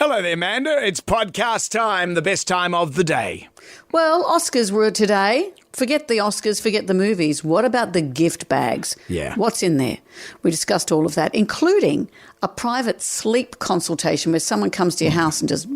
Hello there, Amanda. It's podcast time, the best time of the day. Well, Oscars were today. Forget the Oscars, forget the movies. What about the gift bags? Yeah. What's in there? We discussed all of that, including a private sleep consultation where someone comes to your house and just,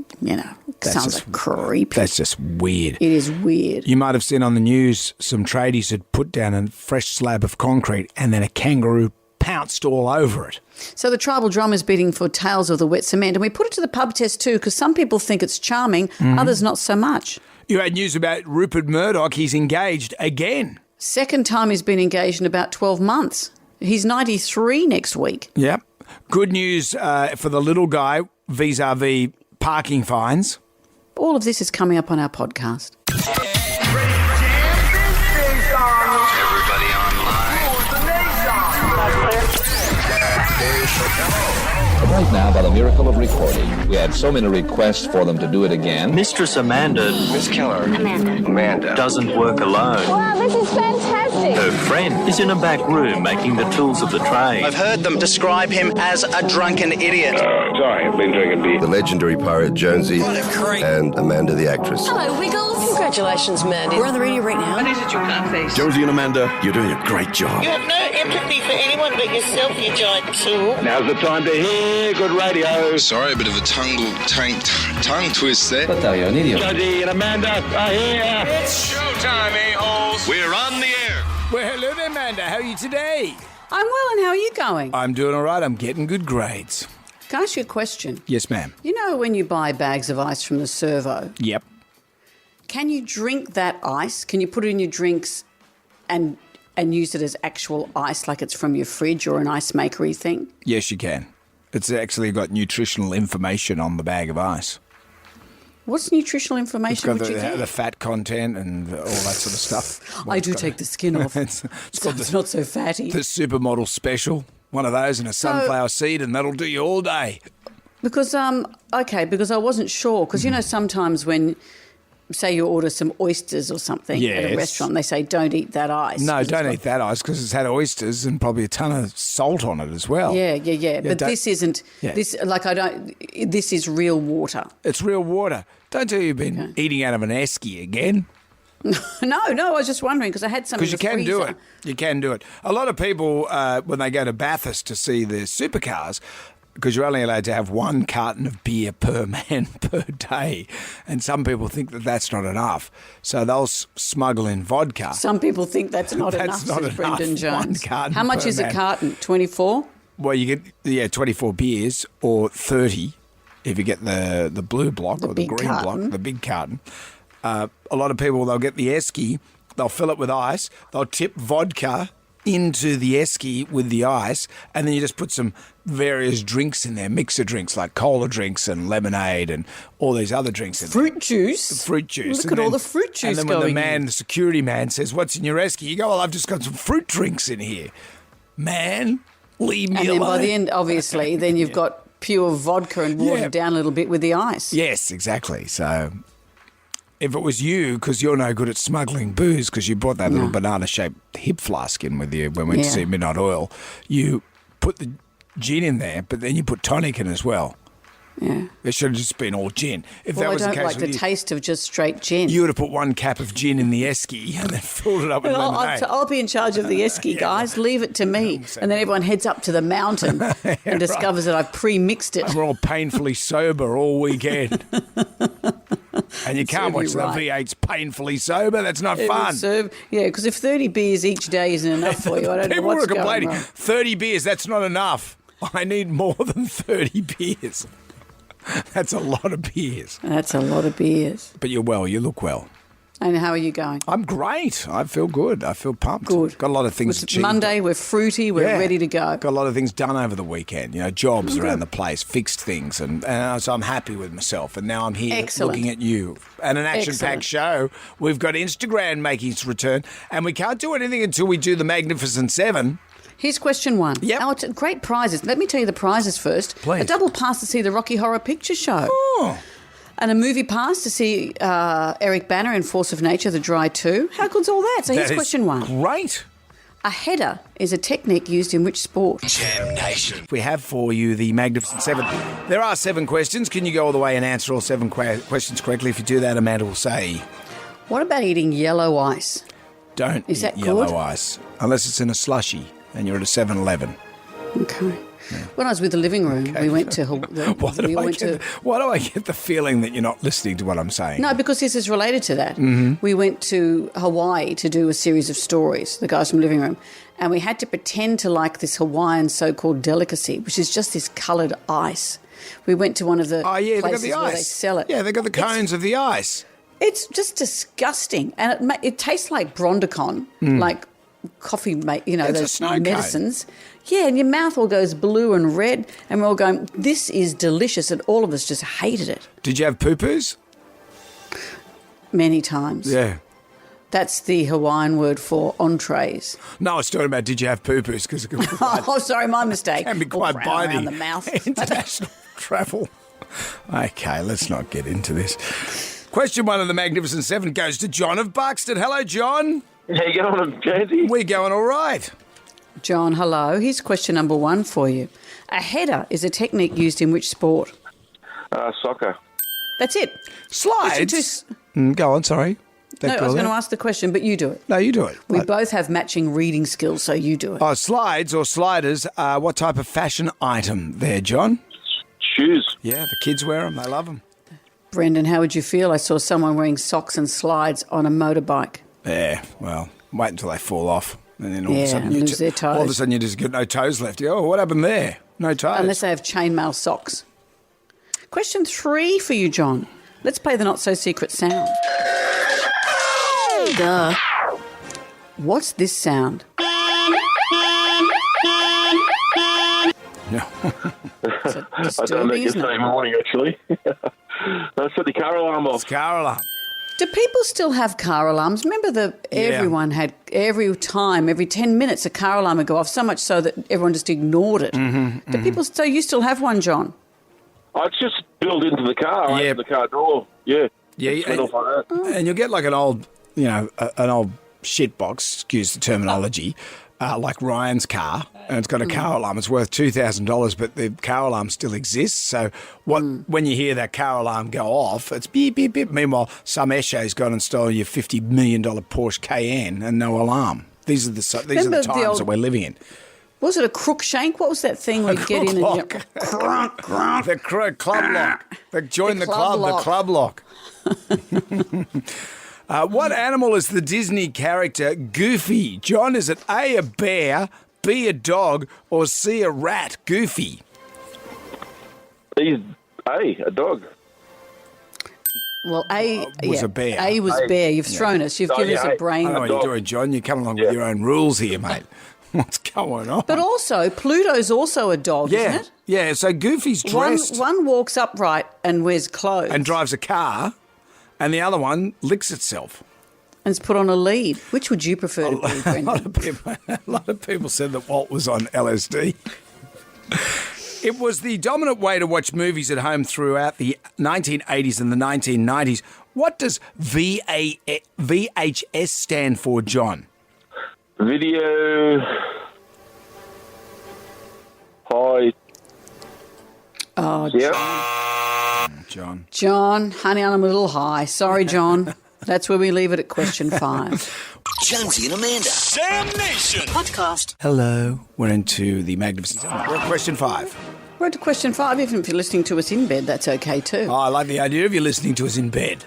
sounds like creepy. That's just weird. It is weird. You might have seen on the news some tradies had put down a fresh slab of concrete and then a kangaroo pounced all over it. So the Tribal Drum is bidding for Tales of the Wet Cement, and we put it to the pub test too because some people think it's charming, others not so much. You had news about Rupert Murdoch. He's engaged again. Second time he's been engaged in about 12 months. He's 93 next week. Yep. Good news for the little guy vis-a-vis parking fines. All of this is coming up on our podcast. Everybody online. Right now, by the miracle of recording, we had so many requests for them to do it again. Mistress Amanda. Miss Keller. Amanda. Doesn't work alone. Wow, this is fantastic. Her friend is in a back room making the tools of the trade. I've heard them describe him as a drunken idiot. Sorry, I've been drinking beer. The legendary pirate Jonesy and Amanda the actress. Hello, Wiggles. Congratulations, Mandy. We're on the radio right now. What is it, you can't face? Jonesy and Amanda, you're doing a great job. You have no empathy for anyone but yourself, you giant tool. Now's the time to hear good radio. Sorry, a bit of a tongue twist there. But you're an idiot. Jonesy and Amanda are here. It's showtime, a-holes. We're on the air. Well, hello there, Amanda. How are you today? I'm well, and how are you going? I'm doing all right. I'm getting good grades. Can I ask you a question? Yes, ma'am. You know when you buy bags of ice from the servo, Yep. can you drink that ice? Can you put it in your drinks and use it as actual ice like it's from your fridge or an ice makery thing? Yes, you can. It's actually got nutritional information on the bag of ice. What's nutritional It's information got would you get? the fat content and all that sort of stuff. I do take the skin off. It's so called it's not so fatty. the supermodel special. One of those and a sunflower seed, and that'll do you all day. Because because I wasn't sure. Because sometimes when, say, you order some oysters or something at Yes. a restaurant, they say don't eat that ice. No, 'cause don't it's eat that ice because it's had oysters and probably a ton of salt on it as well. Yeah. But don't- this isn't. Yeah. This This is real water. It's real water. Don't tell you you've been eating out of an esky again. No. I was just wondering because I had some. Because you can do it. You can do it. A lot of people, when they go to Bathurst to see the supercars, because you're only allowed to have one carton of beer per man per day, and some people think that that's not enough, so they'll smuggle in vodka. Some people think that's not That's enough, not says enough. Brendan One Jones. carton How much per is a man. carton? 24? Well, you get 24 beers or 30 if you get the blue block or the big green carton. block, the big carton. A lot of people, they'll get the esky, they'll fill it with ice, they'll tip vodka into the esky with the ice, and then you just put some various drinks in there, mixer drinks like cola drinks and lemonade and all these other drinks in there. Fruit juice? Fruit juice. Look at all the fruit juice And then when going the security man says, "What's in your esky?" You go, "Well, I've just got some fruit drinks in here." Man, leave me And then alone. by the end, obviously, then you've got pure vodka and watered Yeah. down a little bit with the ice. Yes, exactly. So if it was you, because you're no good at smuggling booze, because you brought that little banana-shaped hip flask in with you when we went to Yeah. see Midnight Oil, you put the gin in there, but then you put tonic in as well. Yeah. It should have just been all gin. If Well, that I was don't the case like with the you, taste of just straight gin. you would have put one cap of gin in the esky and then filled it up with lemonade. I'll be in charge of the esky, guys. Leave it to me. And then everyone heads up to the mountain and discovers that I've pre-mixed it. We're all painfully sober all weekend. And you can't Serve watch you the right. V8's painfully sober. That's not It fun. would serve, because if 30 beers each day isn't enough for you, I don't know People what's were going complaining, wrong. 30 beers, that's not enough. I need more than 30 beers. That's a lot of beers. That's a lot of beers. But you're well, you look well. And how are you going? I'm great. I feel good. I feel pumped. Good. Got a lot of things It's achieved. Monday, we're fruity, we're Yeah. ready to go. Got a lot of things done over the weekend. Jobs around the place, fixed things. And so I'm happy with myself. And now I'm here Excellent. looking at you. And an action-packed show. We've got Instagram making its return. And we can't do anything until we do the Magnificent Seven. Here's question one. Yep. Now, it's great prizes. Let me tell you the prizes first. Please. A double pass to see the Rocky Horror Picture Show. Oh. And a movie pass to see Eric Banner in Force of Nature, The Dry 2. How good's all that? So here's That is question one. Great. A header is a technique used in which sport? Jam Nation. We have for you the Magnificent Seven. There are 7 questions. Can you go all the way and answer all 7 questions correctly? If you do that, Amanda will say, What about eating yellow ice? don't Is eat that yellow good? ice. Unless it's in a slushy and you're at a 7-Eleven. Okay. When I was with the living room, we went to... Why do I get the feeling that you're not listening to what I'm saying? No, because this is related to that. Mm-hmm. We went to Hawaii to do a series of stories, the guys from Living Room, and we had to pretend to like this Hawaiian so-called delicacy, which is just this coloured ice. We went to one of the They got places the ice. where they sell it. Yeah, they got the cones of the ice. It's just disgusting, and it tastes like Brondicon, like coffee, It's a those snow cone. medicines. Yeah, and your mouth all goes blue and red, and we're all going, this is delicious, and all of us just hated it Did you have poo-poos? many times. Yeah. That's the Hawaiian word for entrees. No, I was talking about did you have poo-poos? Because it can be quite, Oh, sorry, my mistake. can be All quite frown biting. around the mouth. International travel. Okay, let's not get into this. Question 1 of the Magnificent Seven goes to John of Buxton. Hello, John. How you going, Jonesy? We're going all right. John, hello. Here's question number 1 for you. A header is a technique used in which sport? Soccer. That's it. Slides. Go on, sorry. No, I was going to ask the question, but you do it. No, you do it. We both have matching reading skills, so you do it. Oh, slides or sliders. What type of fashion item there, John? Shoes. Yeah, the kids wear them. They love them. Brendan, how would you feel? I saw someone wearing socks and slides on a motorbike. Yeah, well, wait until they fall off. And then all of a Yeah, sudden and lose their toes. All of a sudden you just get no toes left. You go, oh, what happened there? No toes. Unless they have chainmail socks. Question 3 for you, John. Let's play the not-so-secret sound. Duh. What's this sound? No. Is it I done that disturbing, isn't yesterday it? morning, actually. I set the car alarm off. Car alarm. Do people still have car alarms? Remember everyone had, every 10 minutes, a car alarm would go off, so much so that everyone just ignored it. Do people, so you still have one, John? It's just built into the car. I Yeah. opened the car door. Yeah. Yeah, Just went off like that. And you'll get like an old, an old shit box, excuse the terminology, like Ryan's car, and it's got a car alarm. It's worth $2,000, but the car alarm still exists. So when you hear that car alarm go off, it's beep, beep, beep. Meanwhile, some Eshe's gone and stolen your $50 million Porsche Cayenne and no alarm. These are the Remember the times old- that we're living in. Was it a crook-shank? What was that thing where you get in and you The club lock. Join the club, the club lock. What animal is the Disney character Goofy? John, is it A, a bear, B, a dog, or C, a rat? Goofy. He's a dog. Well, A was a bear. A was bear. You've thrown us. You've Oh, given us yeah, a brain. I know what you're doing, John. You come along with your own rules here, mate. What's going on? But also, Pluto's also a dog, yeah, isn't it? yeah. So Goofy's dressed One walks upright and wears clothes and drives a car, and the other one licks itself. and is put on a lead. Which would you prefer to be, A Brendan? lot of people said that Walt was on LSD. It was the dominant way to watch movies at home throughout the 1980s and the 1990s. What does VHS stand for, John? Video. High. Oh, Yeah. John. John, honey, I'm a little high. Sorry, John. That's where we leave it at question 5. Jonesy and Amanda. Sam Nation. Podcast. Hello. We're into the Magnificent Seven. We're at question 5. We're at question 5. Even if you're listening to us in bed, that's okay too. Oh, I like the idea of you listening to us in bed.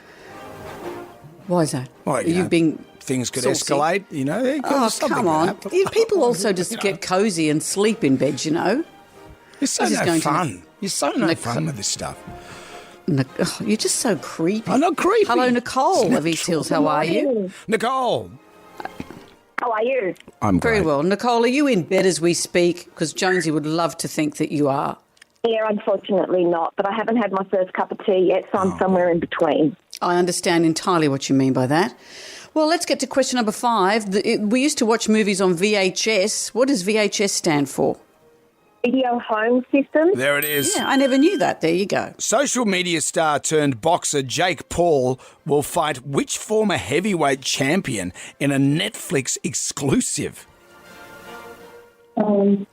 Why is that? Well, Are you you know, being Things could saucy? escalate, Oh, something come could on. happen. People also just get cosy and sleep in bed, you know. You're so This is no going to- fun. You're so no fun with this stuff. You're just so creepy. I'm not creepy. Hello, Nicole of East Hills. How are you? Nicole. How are you? I'm Very great. well. Nicole, are you in bed as we speak? Because Jonesy would love to think that you are. Yeah, unfortunately not, but I haven't had my first cup of tea yet, so I'm somewhere in between. I understand entirely what you mean by that. Well, let's get to question number 5. We used to watch movies on VHS. What does VHS stand for? Video home system. There it is. Yeah, I never knew that. There you go. Social media star turned boxer Jake Paul will fight which former heavyweight champion in a Netflix exclusive? Mike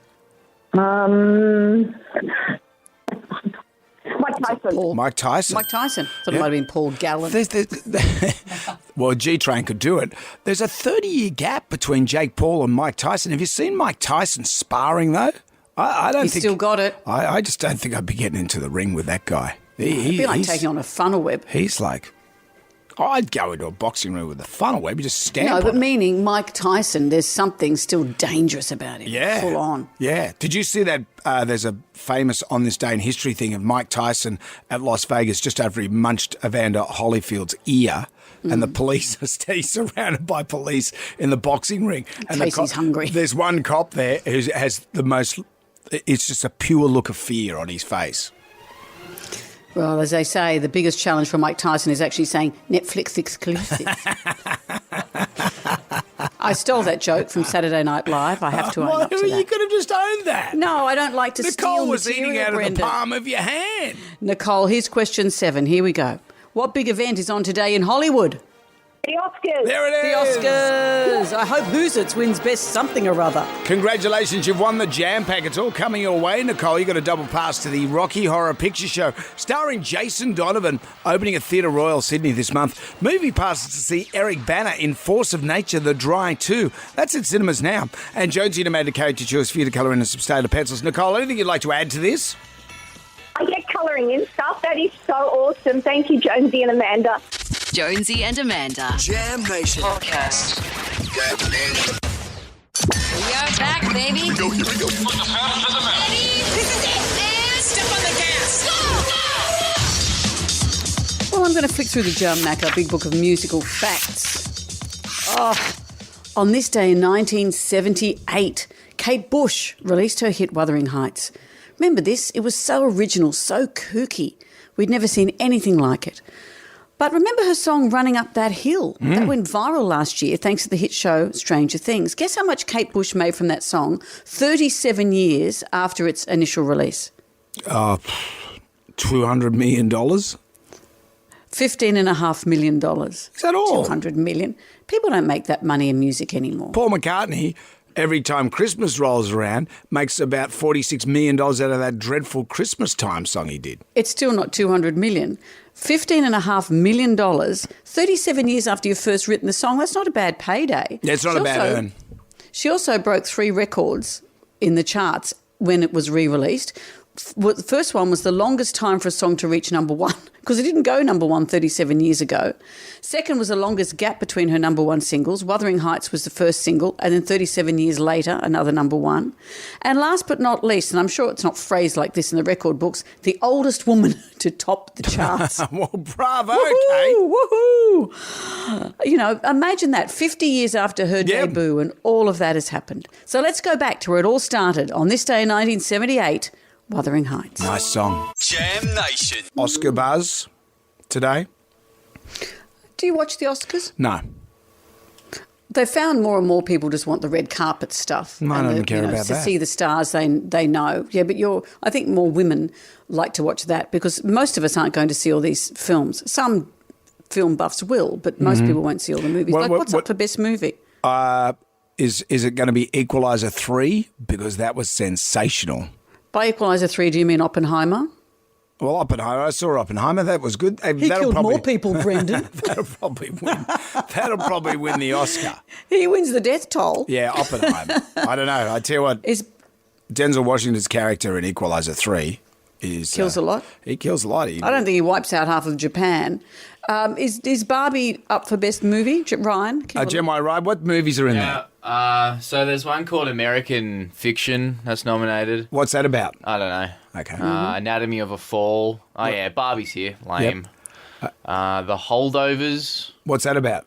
Tyson. Mike Tyson. Mike Tyson. Thought it might have been Paul Gallen. Well, G-Train could do it. There's a 30-year gap between Jake Paul and Mike Tyson. Have you seen Mike Tyson sparring, though? I don't He's think... still got it. I just don't think I'd be getting into the ring with that guy. It'd be like taking on a funnel web. He's like... I'd go into a boxing ring with a funnel web. You just stamp No, on but it. meaning Mike Tyson, there's something still dangerous about him. Yeah. Full on. Yeah. Did you see that there's a famous On This Day in History thing of Mike Tyson at Las Vegas just after he munched Evander Holyfield's ear and the police, he's surrounded by police in the boxing ring. In case he's hungry. There's one cop there who has the most, it's just a pure look of fear on his face. Well, as they say, the biggest challenge for Mike Tyson is actually saying Netflix exclusive. I stole that joke from Saturday Night Live. I have to own up to that. You could have just owned that. No, I don't like to Nicole steal was material, eating out Brendan. of the palm of your hand. Nicole, here's question 7. Here we go. What big event is on today in Hollywood? The Oscars. There it is. The Oscars. I hope Hoosits wins best something or other. Congratulations, you've won the Jam Pack. It's all coming your way, Nicole. You got a double pass to the Rocky Horror Picture Show, starring Jason Donovan, opening at Theatre Royal Sydney this month. Movie passes to see Eric Bana in Force of Nature, The Dry 2. That's at cinemas now. And Jonesy and Amanda character choice for you to colour in some Stater pencils. Nicole, anything you'd like to add to this? I get colouring in stuff. That is so awesome. Thank you, Jonesy and Amanda. Jonesy and Amanda. Jam Nation. Podcast. We are back, baby. Here we go. Put the pedal to the metal. This is it. And step on the gas. Go, Well, I'm going to flick through the Jam Macca Big Book of Musical Facts. On this day in 1978, Kate Bush released her hit Wuthering Heights. Remember this? It was so original, so kooky. We'd never seen anything like it. But remember her song Running Up That Hill? That went viral last year thanks to the hit show Stranger Things. Guess how much Kate Bush made from that song 37 years after its initial release? $200 million? $15.5 million. Is that all? 200 million. People don't make that money in music anymore. Paul McCartney, every time Christmas rolls around, makes about $46 million out of that dreadful Christmas time song he did. It's still not 200 million. $15.5 million, 37 years after you've first written the song. That's not a bad payday. Yeah, it's not a bad earn. She also broke 3 records in the charts when it was re-released. The first one was the longest time for a song to reach number 1 because it didn't go number 1 37 years ago. Second was the longest gap between her number 1 singles. Wuthering Heights was the first single, and then 37 years later, another number 1. And last but not least, and I'm sure it's not phrased like this in the record books, the oldest woman to top the charts. Well, bravo, Woohoo, Kate. woohoo! You know, imagine that 50 years after her debut and all of that has happened. So let's go back to where it all started on this day in 1978, Wuthering Heights. Nice song. Jam Nation. Oscar buzz today? Do you watch the Oscars? No. They found more and more people just want the red carpet stuff. I don't care about to that. see the stars they know. Yeah, but I think more women like to watch that because most of us aren't going to see all these films. Some film buffs will, but most people won't see all the movies. What's up for best movie? Is it going to be Equalizer 3? Because that was sensational. By Equalizer 3, do you mean Oppenheimer? Well, Oppenheimer, I saw Oppenheimer. That was good. He killed more people, Brendan. That'll probably win the Oscar. He wins the death toll. Yeah, Oppenheimer. I don't know. I tell you what, Denzel Washington's character in Equalizer 3 kills a lot. He kills a lot. I don't think he wipes out half of Japan. Is Barbie up for best movie? Ryan? Ryan, what movies are in there? So there's one called American Fiction that's nominated. What's that about? I don't know. Okay. Anatomy of a Fall. Oh, yeah, Barbie's here. Lame. Yep. The Holdovers. What's that about?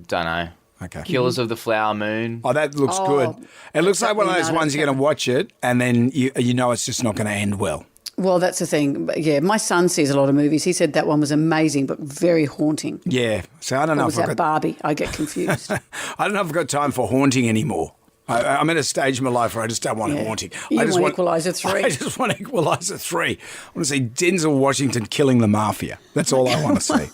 Don't know. Okay. Killers of the Flower Moon. Oh, that looks good. It looks like one of those ones you're going to watch it and then you know it's just not going to end well. Well, that's the thing. Yeah, my son sees a lot of movies. He said that one was amazing but very haunting. Yeah. So I don't know if I got Barbie. I get confused. I don't know if I've got time for haunting anymore. I'm at a stage in my life where I just don't want haunting. You I just want Equalizer 3. I just want Equalizer 3. I want to see Denzel Washington killing the mafia. That's all I want to see.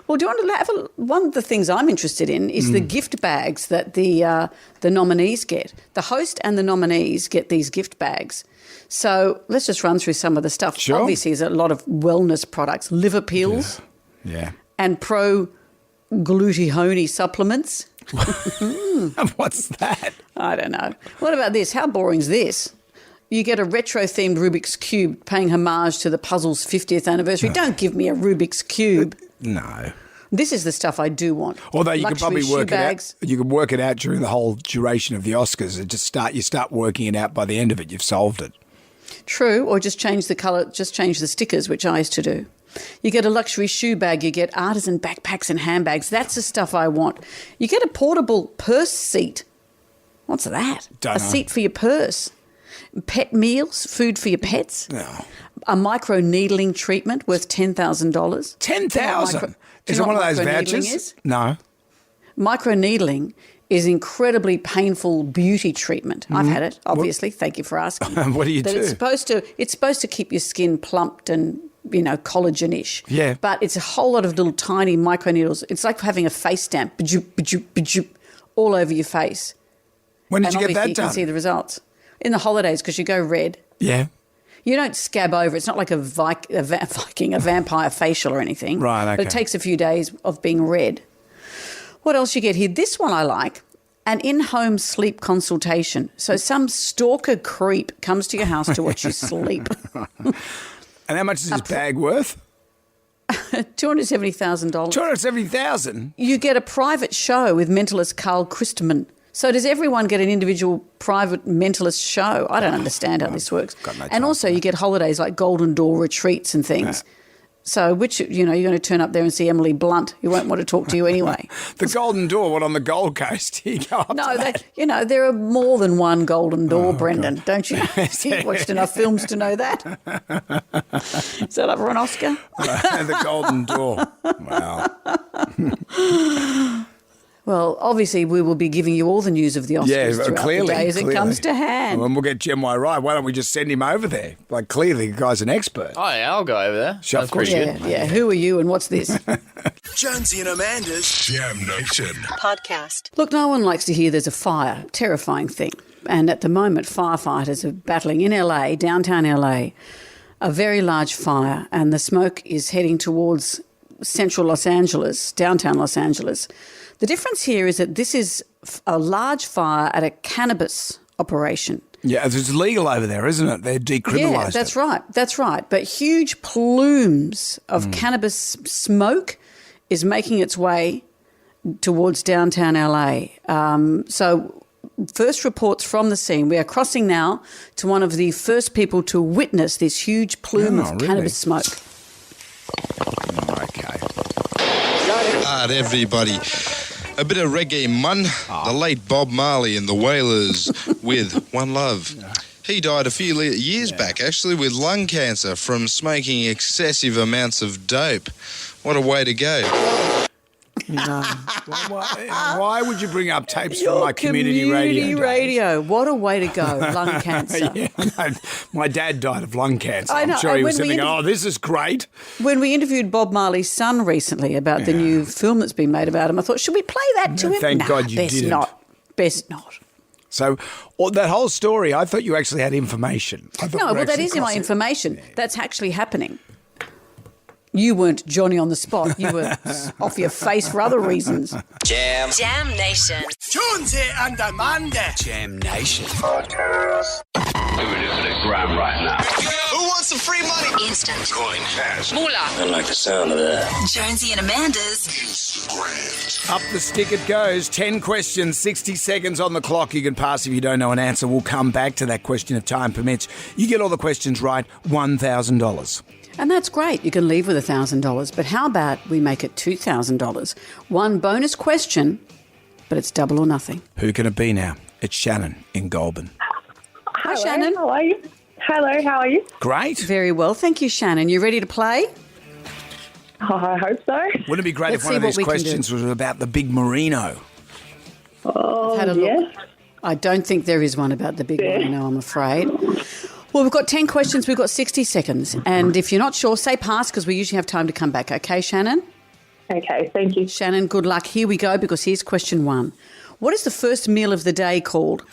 Well, do you want to have one of the things I'm interested in is the gift bags that the nominees get. The host and the nominees get these gift bags. So let's just run through some of the stuff. Sure. Obviously, there's a lot of wellness products, liver pills, and pro glutathione supplements. What's that? I don't know. What about this? How boring is this? You get a retro-themed Rubik's Cube paying homage to the puzzle's 50th anniversary. Don't give me a Rubik's Cube. No. This is the stuff I do want. Although you could Luxury probably work shoe it bags. out. You could work it out during the whole duration of the Oscars. You start working it out by the end of it. You've solved it. True, or just change the colour, just change the stickers, which I used to do. You get a luxury shoe bag, you get artisan backpacks and handbags. That's the stuff I want. You get a portable purse seat. What's that? Don't a know. seat for your purse. Pet meals, food for your pets. No. A micro needling treatment worth $10,000. 10,000? Is it one of those vouchers? No. Micro needling is incredibly painful beauty treatment. I've had it, obviously. Thank you for asking. What do you That do? It's supposed to keep your skin plumped and, collagen-ish. Yeah. But it's a whole lot of little tiny micro needles. It's like having a face stamp, all over your face. When did And you get that obviously you done? can see the results. In the holidays, because you go red. Yeah. You don't scab over. It's not like a vampire facial or anything. Right, okay. But it takes a few days of being red. What else you get here? This one I like. An in-home sleep consultation. So some stalker creep comes to your house to watch you sleep. And how much is this bag worth? $270,000. $270,000? You get a private show with mentalist Carl Christman. So does everyone get an individual private mentalist show? I don't understand how this works. Got no And time also you get holidays like Golden Door retreats and things. So you're going to turn up there and see Emily Blunt, who won't want to talk to you anyway. The Golden Door, what, on the Gold Coast? You go up No, to that? there are more than one Golden Door, Brendan, don't you? You've watched enough films to know that. Is that up for an Oscar? The Golden Door. Wow. Well, obviously we will be giving you all the news of the Oscars throughout clearly. the day as it comes to hand. Well, and we'll get Jem Y right. Why don't we just send him over there? Like, clearly the guy's an expert. Oh, yeah, I'll go over there. Sure, That's of course pretty you good. will. Yeah. Who are you and what's this? Jonesy and Amanda's Jam Nation. Podcast. Look, no one likes to hear there's a fire. Terrifying thing. And at the moment, firefighters are battling in LA, downtown LA, a very large fire, and the smoke is heading towards central Los Angeles, downtown Los Angeles. The difference here is that this is a large fire at a cannabis operation. Yeah, it's legal over there, isn't it? They're decriminalised. Yeah, that's right. That's right. But huge plumes of cannabis smoke is making its way towards downtown LA. So first reports from the scene. We are crossing now to one of the first people to witness this huge plume of cannabis smoke. Okay. Alright, everybody. A bit of reggae mun. The late Bob Marley and the Wailers with One Love. He died a few years back, actually, with lung cancer from smoking excessive amounts of dope. What a way to go. No. Why would you bring up tapes from my community radio? What a way to go, lung cancer. Yeah, no, my dad died of lung cancer. I know, I'm sure he and was when we thinking, oh, this is great. When we interviewed Bob Marley's son recently about the new film that's been made about him, I thought, should we play that to him? Thank God you best didn't. not. Best not. So that whole story, I thought you actually had information. No, well, that is my information. Yeah. That's actually happening. You weren't Johnny on the spot. You were off your face for other reasons. Jam Nation. Jonesy and Amanda. Jam Nation. Podcast. We're looking at Graham right now. Who wants some free money? Instant. Coin cash. Moolah. I like the sound of that. Jonesy and Amanda's Instagram. Up the stick it goes. 10 questions, 60 seconds on the clock. You can pass if you don't know an answer. We'll come back to that question if time permits. You get all the questions right, $1,000. And that's great. You can leave with $1,000. But how about we make it $2,000? One bonus question, but it's double or nothing. Who can it be now? It's Shannon in Goulburn. Hi, Shannon. How are you? Hello, how are you? Great. Very well. Thank you, Shannon. You ready to play? Oh, I hope so. Wouldn't it be great Let's if one see of what these we can questions do. was about the big merino? Oh, Had a look. yes. I don't think there is one about the big rhino, I'm afraid. Well, we've got 10 questions. We've got 60 seconds. And if you're not sure, say pass because we usually have time to come back. Okay, Shannon? Okay, thank you. Shannon, good luck. Here we go because here's question 1. What is the first meal of the day called?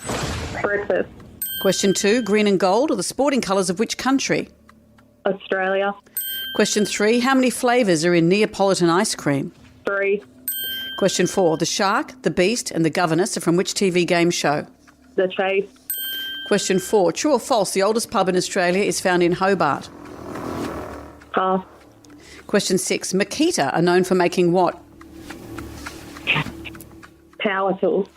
Breakfast. Question 2, green and gold are the sporting colours of which country? Australia. Question 3, how many flavours are in Neapolitan ice cream? 3. Question 4, the shark, the beast and the governess are from which TV game show? The Chase. Question 4, true or false, the oldest pub in Australia is found in Hobart? Pass. Question 6, Makita are known for making what? Power tools.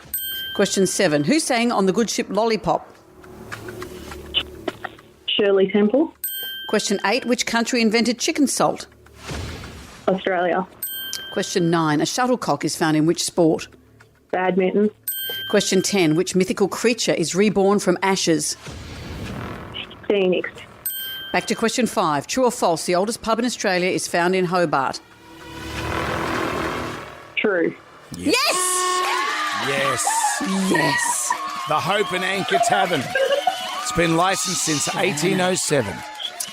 Question 7, who sang on the good ship Lollipop? Shirley Temple. Question 8, which country invented chicken salt? Australia. Question 9, a shuttlecock is found in which sport? Badminton. Question 10, which mythical creature is reborn from ashes? Phoenix. Back to question 5, true or false, the oldest pub in Australia is found in Hobart? True. Yes! Yes. Yes. The Hope and Anchor Tavern. It's been licensed since 1807.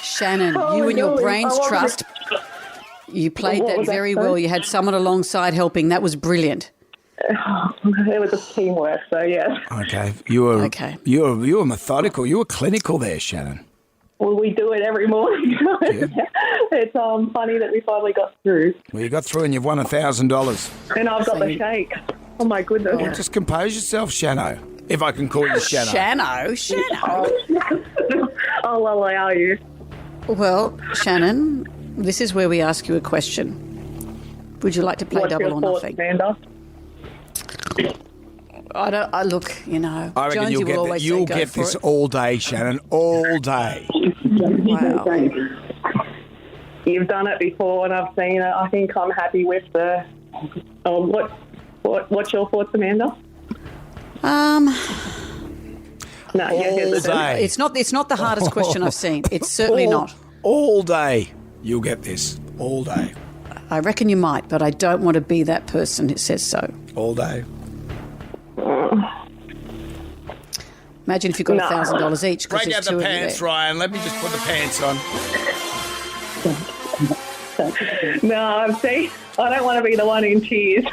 Shannon, Oh, you and your golly, brains I love trust. You played What that was that, very sorry? well. You had someone alongside helping. That was brilliant. It was a teamwork, so yes. Okay. You were methodical. You were clinical there, Shannon. Well, we do it every morning. It's funny that we finally got through. Well, you got through and you've won $1,000. And I've got the shake. Oh, my goodness. Well, just compose yourself, Shano. If I can call you Shano. Shano. I'll allow you. Well, Shannon, this is where we ask you a question. Would you like to play What's double your or thoughts, nothing? Amanda? I look, you know. I reckon Jonesy will always say you'll go get for this it. all day, Shannon. All day. Wow. You've done it before and I've seen it. I think I'm happy with the... What's your thoughts, Amanda? No, All day. It's not the hardest question I've seen. It's certainly not. All day. You'll get this. All day. I reckon you might, but I don't want to be that person who says so. All day. Imagine if you got $1,000 each. 'cause Break out there's the two of you pants, there. Ryan. Let me just put the pants on. No, I don't want to be the one in tears.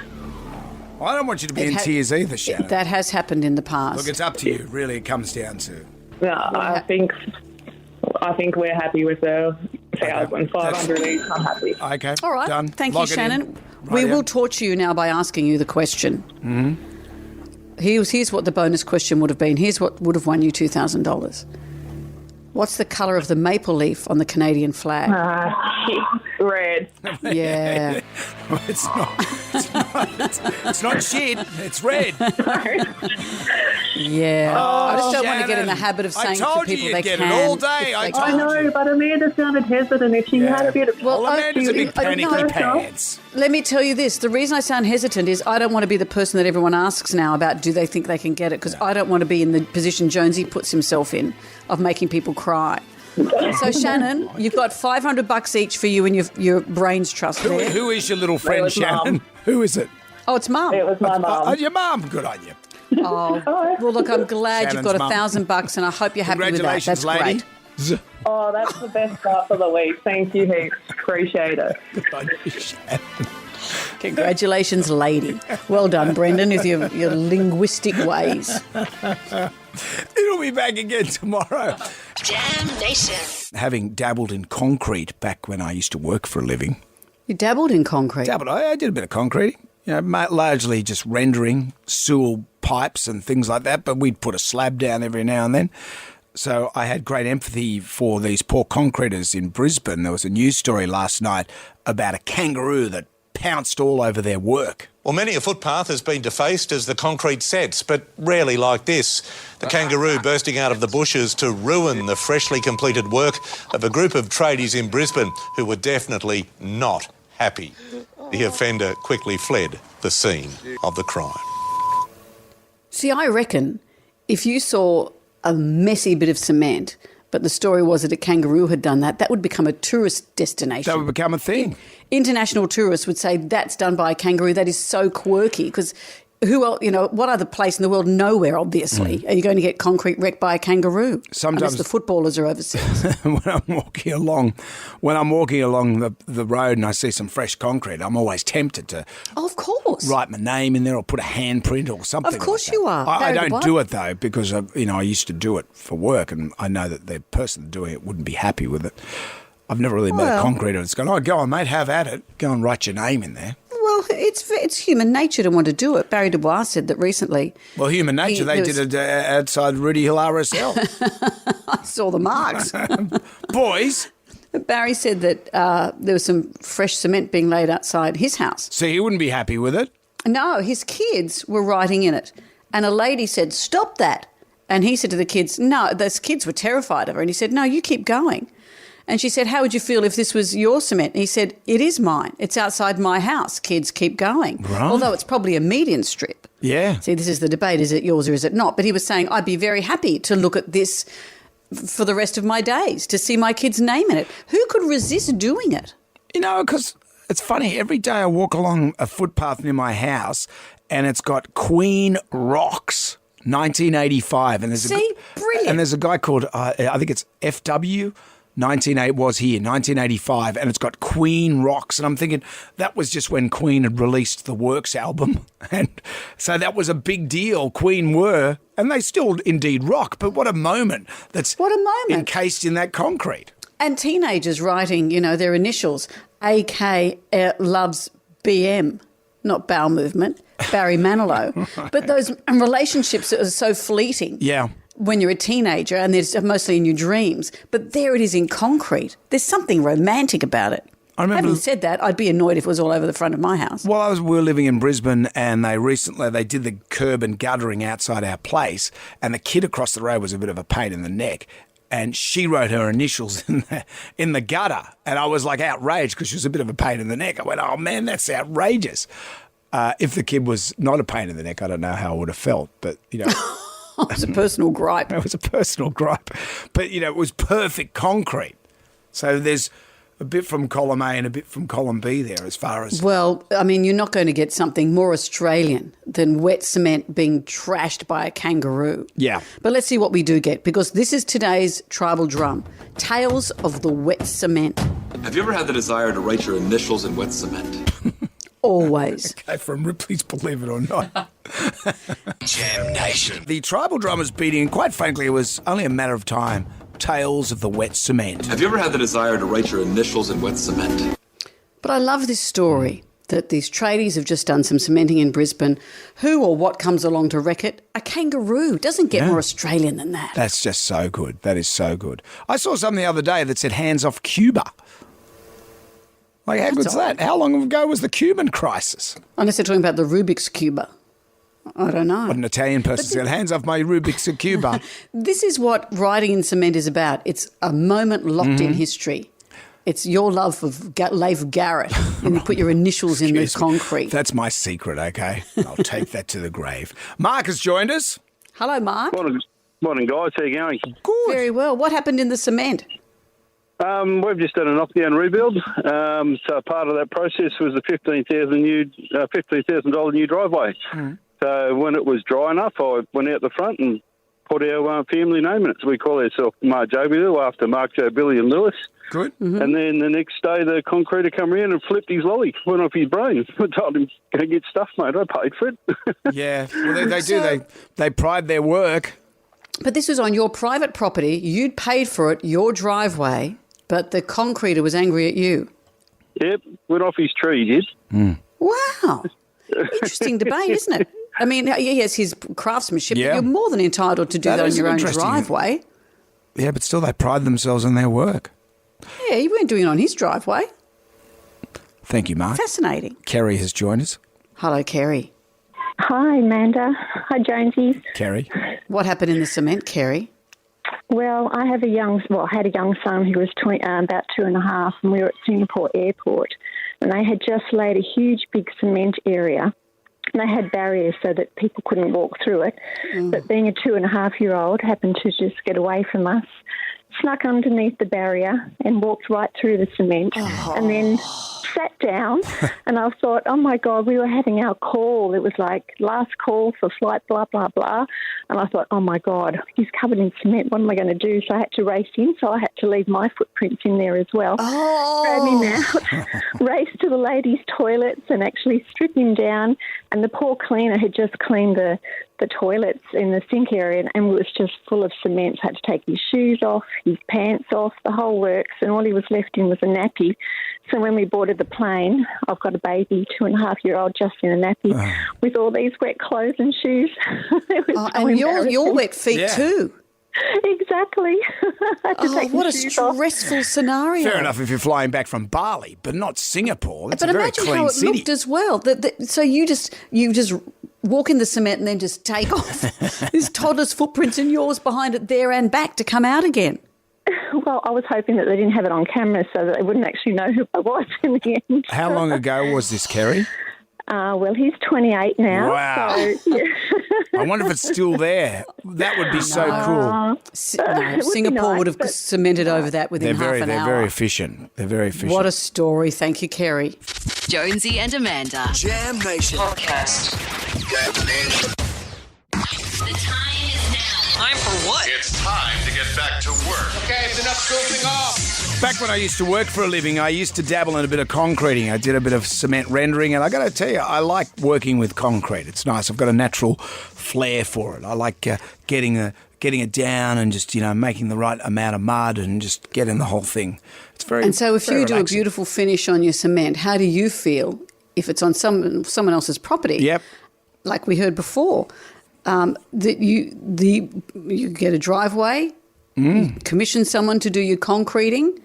I don't want you to be in tears either, Shannon. That has happened in the past. Look, it's up to you. Really, it comes down to. No, I think we're happy with the 1,500 each. I'm happy. Okay. All right. Done. Thank Log you, it in. Shannon. We Rightio. will torture you now by asking you the question. Mm-hmm. Here's what the bonus question would have been. Here's what would have won you $2,000. What's the colour of the maple leaf on the Canadian flag? Red. Yeah. It's not shit. It's red. Yeah. I just don't want to get in the Shannon, habit of saying I to told people you they you'd get can. it all day. if I they told can't. I know, but Amanda sounded hesitant if she had a bit of... Well, Amanda's a big no. panicky pants. Let me tell you this. The reason I sound hesitant is I don't want to be the person that everyone asks now about do they think they can get it, because I don't want to be in the position Jonesy puts himself in of making people cry. So, Shannon, you've got $500 each for you and your brains trust there. Who is your little friend, was Shannon? Mum. Who is it? Oh, it's Mum. It was my Oh, mum. your mum. Good on you. Oh, well, look, I'm glad you've got Shannon's mum. $1,000 and I hope you're happy with that. Congratulations, That's lady. great. Oh, that's the best part of the week. Thank you, heaps. Appreciate it. Good on you, Shannon. Congratulations, lady. Well done, Brendan, with your linguistic ways. It'll be back again tomorrow. Jam Nation. Having dabbled in concrete back when I used to work for a living. You dabbled in concrete. I did a bit of concreting. Largely just rendering sewer pipes and things like that, but we'd put a slab down every now and then. So I had great empathy for these poor concreters in Brisbane. There was a news story last night about a kangaroo that pounced all over their work. Well, many a footpath has been defaced as the concrete sets, but rarely like this. The kangaroo bursting out of the bushes to ruin the freshly completed work of a group of tradies in Brisbane who were definitely not happy. The offender quickly fled the scene of the crime. See, I reckon if you saw a messy bit of cement, but the story was that a kangaroo had done that, that would become a tourist destination. That would become a thing. International tourists would say that's done by a kangaroo. That is so quirky, because Who else, what other place in the world? Nowhere, obviously. Are you going to get concrete wrecked by a kangaroo? Sometimes unless the footballers are overseas. when I'm walking along the road and I see some fresh concrete, I'm always tempted to Of course. write my name in there or put a handprint or something. Of course like that. you are. I Barry don't do it though because I used to do it for work, and I know that the person doing it wouldn't be happy with it. I've never really met a concreter that's gone, go on, mate, have at it. Go and write your name in there. Well, it's human nature to want to do it. Barry Dubois said that recently. Well, human nature, they did it outside Rudy Hill RSL. I saw the marks. Boys. Barry said that there was some fresh cement being laid outside his house. So he wouldn't be happy with it? No, his kids were writing in it. And a lady said, stop that. And he said to the kids, no, those kids were terrified of her. And he said, no, you keep going. And she said, how would you feel if this was your cement? And he said, it is mine. It's outside my house. Kids, keep going. Right. Although it's probably a median strip. Yeah. See, this is the debate. Is it yours or is it not? But he was saying, I'd be very happy to look at this for the rest of my days, to see my kid's name in it. Who could resist doing it? Because it's funny. Every day I walk along a footpath near my house and it's got Queen Rocks 1985. And there's brilliant. And there's a guy called, I think it's FW. 1985, and it's got Queen Rocks, and I'm thinking that was just when Queen had released the Works album, and so that was a big deal. Queen were, and they still indeed rock, but what a moment encased in that concrete. And teenagers writing, their initials, AK loves BM, not bowel movement, Barry Manilow, but those relationships that are so fleeting. Yeah. When you're a teenager and there's mostly in your dreams, but there it is in concrete. There's something romantic about it. Having said that, I'd be annoyed if it was all over the front of my house. Well, we were living in Brisbane, and they did the curb and guttering outside our place, and the kid across the road was a bit of a pain in the neck, and she wrote her initials in the gutter, and I was like outraged because she was a bit of a pain in the neck. I went, oh man, that's outrageous. If the kid was not a pain in the neck, I don't know how I would have felt, but It was a personal gripe. It was a personal gripe. But, it was perfect concrete. So there's a bit from column A and a bit from column B there as far as... Well, I mean, you're not going to get something more Australian than wet cement being trashed by a kangaroo. Yeah. But let's see what we do get, because this is today's Tribal Drum. Tales of the wet cement. Have you ever had the desire to write your initials in wet cement? Always. Okay, from Ripley's Believe It or Not. Jam Nation. The Tribal Drum is beating, and quite frankly, it was only a matter of time. Tales of the wet cement. Have you ever had the desire to write your initials in wet cement? But I love this story that these tradies have just done some cementing in Brisbane. Who or what comes along to wreck it? A kangaroo. Doesn't get more Australian than that. That's just so good. That is so good. I saw something the other day that said hands off Cuba. Like, how good's that? How long ago was the Cuban crisis? Unless they're talking about the Rubik's Cuba. I don't know. What an Italian person said, hands off my Rubik's Cuba. This is what writing in cement is about. It's a moment locked in history. It's your love of Leif Garrett, and you put your initials in the concrete. That's my secret, okay? I'll take that to the grave. Mark has joined us. Hello, Mark. Morning, guys. How you going? Good. Very well. What happened in the cement? We've just done a knockdown rebuild. So part of that process was a $15,000 new driveway. So when it was dry enough, I went out the front and put our family name in it. So we call ourselves Marjobieville after Mark, Joe, Billy and Lewis. Good. Mm-hmm. And then the next day, the concreter come around and flipped his lolly, went off his brain. I told him, go get stuff, mate. I paid for it. Yeah, well, they do. They pride their work. But this was on your private property. You'd paid for it, your driveway, but the concreter was angry at you. Yep, went off his tree, he did. Wow. Interesting debate, isn't it? I mean, yes, his craftsmanship, but you're more than entitled to do that on your own driveway. Yeah, but still they pride themselves on their work. Yeah, you weren't doing it on his driveway. Thank you, Mark. Fascinating. Kerry has joined us. Hello, Kerry. Hi, Amanda. Hi, Jonesy. Kerry. What happened in the cement, Kerry? Well, I had a young son who was about 2.5, and we were at Singapore Airport, and they had just laid a huge, big cement area. And they had barriers so that people couldn't walk through it. But being a 2.5-year-old, happened to just get away from us, snuck underneath the barrier and walked right through the cement, and then sat down and I thought, oh, my God, we were having our call. It was like last call for flight, blah, blah, blah. And I thought, oh, my God, he's covered in cement. What am I going to do? So I had to race in. So I had to leave my footprints in there as well. Grab him out, race to the ladies' toilets and actually strip him down. And the poor cleaner had just cleaned the toilets in the sink area and it was just full of cement. So I had to take his shoes off, his pants off, the whole works, and all he was left in was a nappy. So when we boarded the plane, I've got a baby, 2.5-year-old, just in a nappy with all these wet clothes and shoes. It was so and your wet feet too. Exactly. What a stressful scenario. Fair enough if you're flying back from Bali, but not Singapore. It's but a very imagine clean how it city. looked as well. So you just walk in the cement and then just take off this toddler's footprints and yours behind it there and back to come out again. Well, I was hoping that they didn't have it on camera so that they wouldn't actually know who I was in the end. How long ago was this, Kerry? Well, he's 28 now. Wow. So, yeah. I wonder if it's still there. That would be so cool. Singapore would have cemented over that within half an hour. They're very efficient. They're very efficient. What a story. Thank you, Kerry. Jonesy and Amanda. Jam Nation. Podcast. Jam Nation. The time is now. Time for what? It's time to get back to work. Okay, it's enough goofing off. Back when I used to work for a living, I used to dabble in a bit of concreting. I did a bit of cement rendering, and I got to tell you, I like working with concrete. It's nice. I've got a natural flair for it. I like getting it down and just making the right amount of mud and just getting the whole thing. It's very. And so, if very you do relaxing. a beautiful finish on your cement, how do you feel if it's on someone else's property? Yep. Like we heard before, that you get a driveway, you commission someone to do your concreting.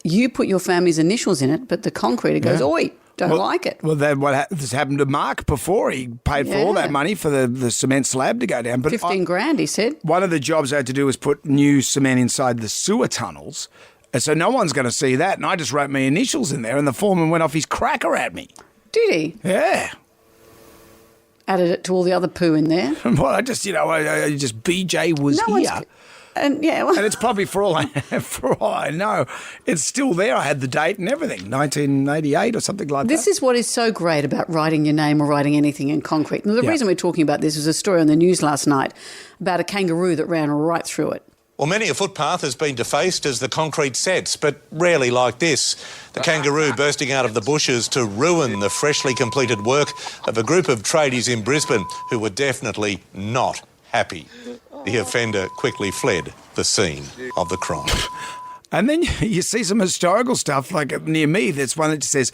You put your family's initials in it, but the concreter goes, oi, don't like it. Well, then this happened to Mark before. He paid for all that money for the cement slab to go down. But 15 grand, he said. One of the jobs I had to do was put new cement inside the sewer tunnels. And so no one's going to see that. And I just wrote my initials in there and the foreman went off his cracker at me. Did he? Yeah. Added it to all the other poo in there. Well, I just, I just BJ was here. And and it's probably for all I know, it's still there. I had the date and everything, 1988 or something like that. This is what is so great about writing your name or writing anything in concrete. And the reason we're talking about this was a story on the news last night about a kangaroo that ran right through it. Well, many a footpath has been defaced as the concrete sets, but rarely like this. The kangaroo bursting out of the bushes to ruin the freshly completed work of a group of tradies in Brisbane who were definitely not happy. The offender quickly fled the scene of the crime. And then you see some historical stuff, like near me, there's one that just says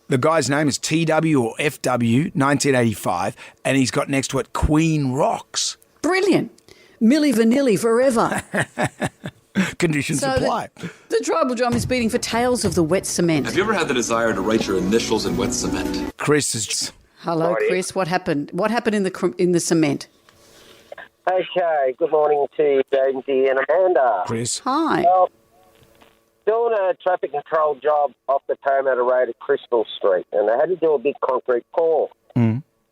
the guy's name is TW or FW, 1985, and he's got next to it Queen Rocks. Brilliant. Milli Vanilli forever. Conditions apply. The tribal drum is beating for tales of the wet cement. Have you ever had the desire to write your initials in wet cement? Chris is... Hello, Chris. What happened? What happened in the cement? Okay, good morning to Jonesy and Amanda. Chris. Hi. Well, doing a traffic control job off the Parramatta Road at Crystal Street, and I had to do a big concrete pour.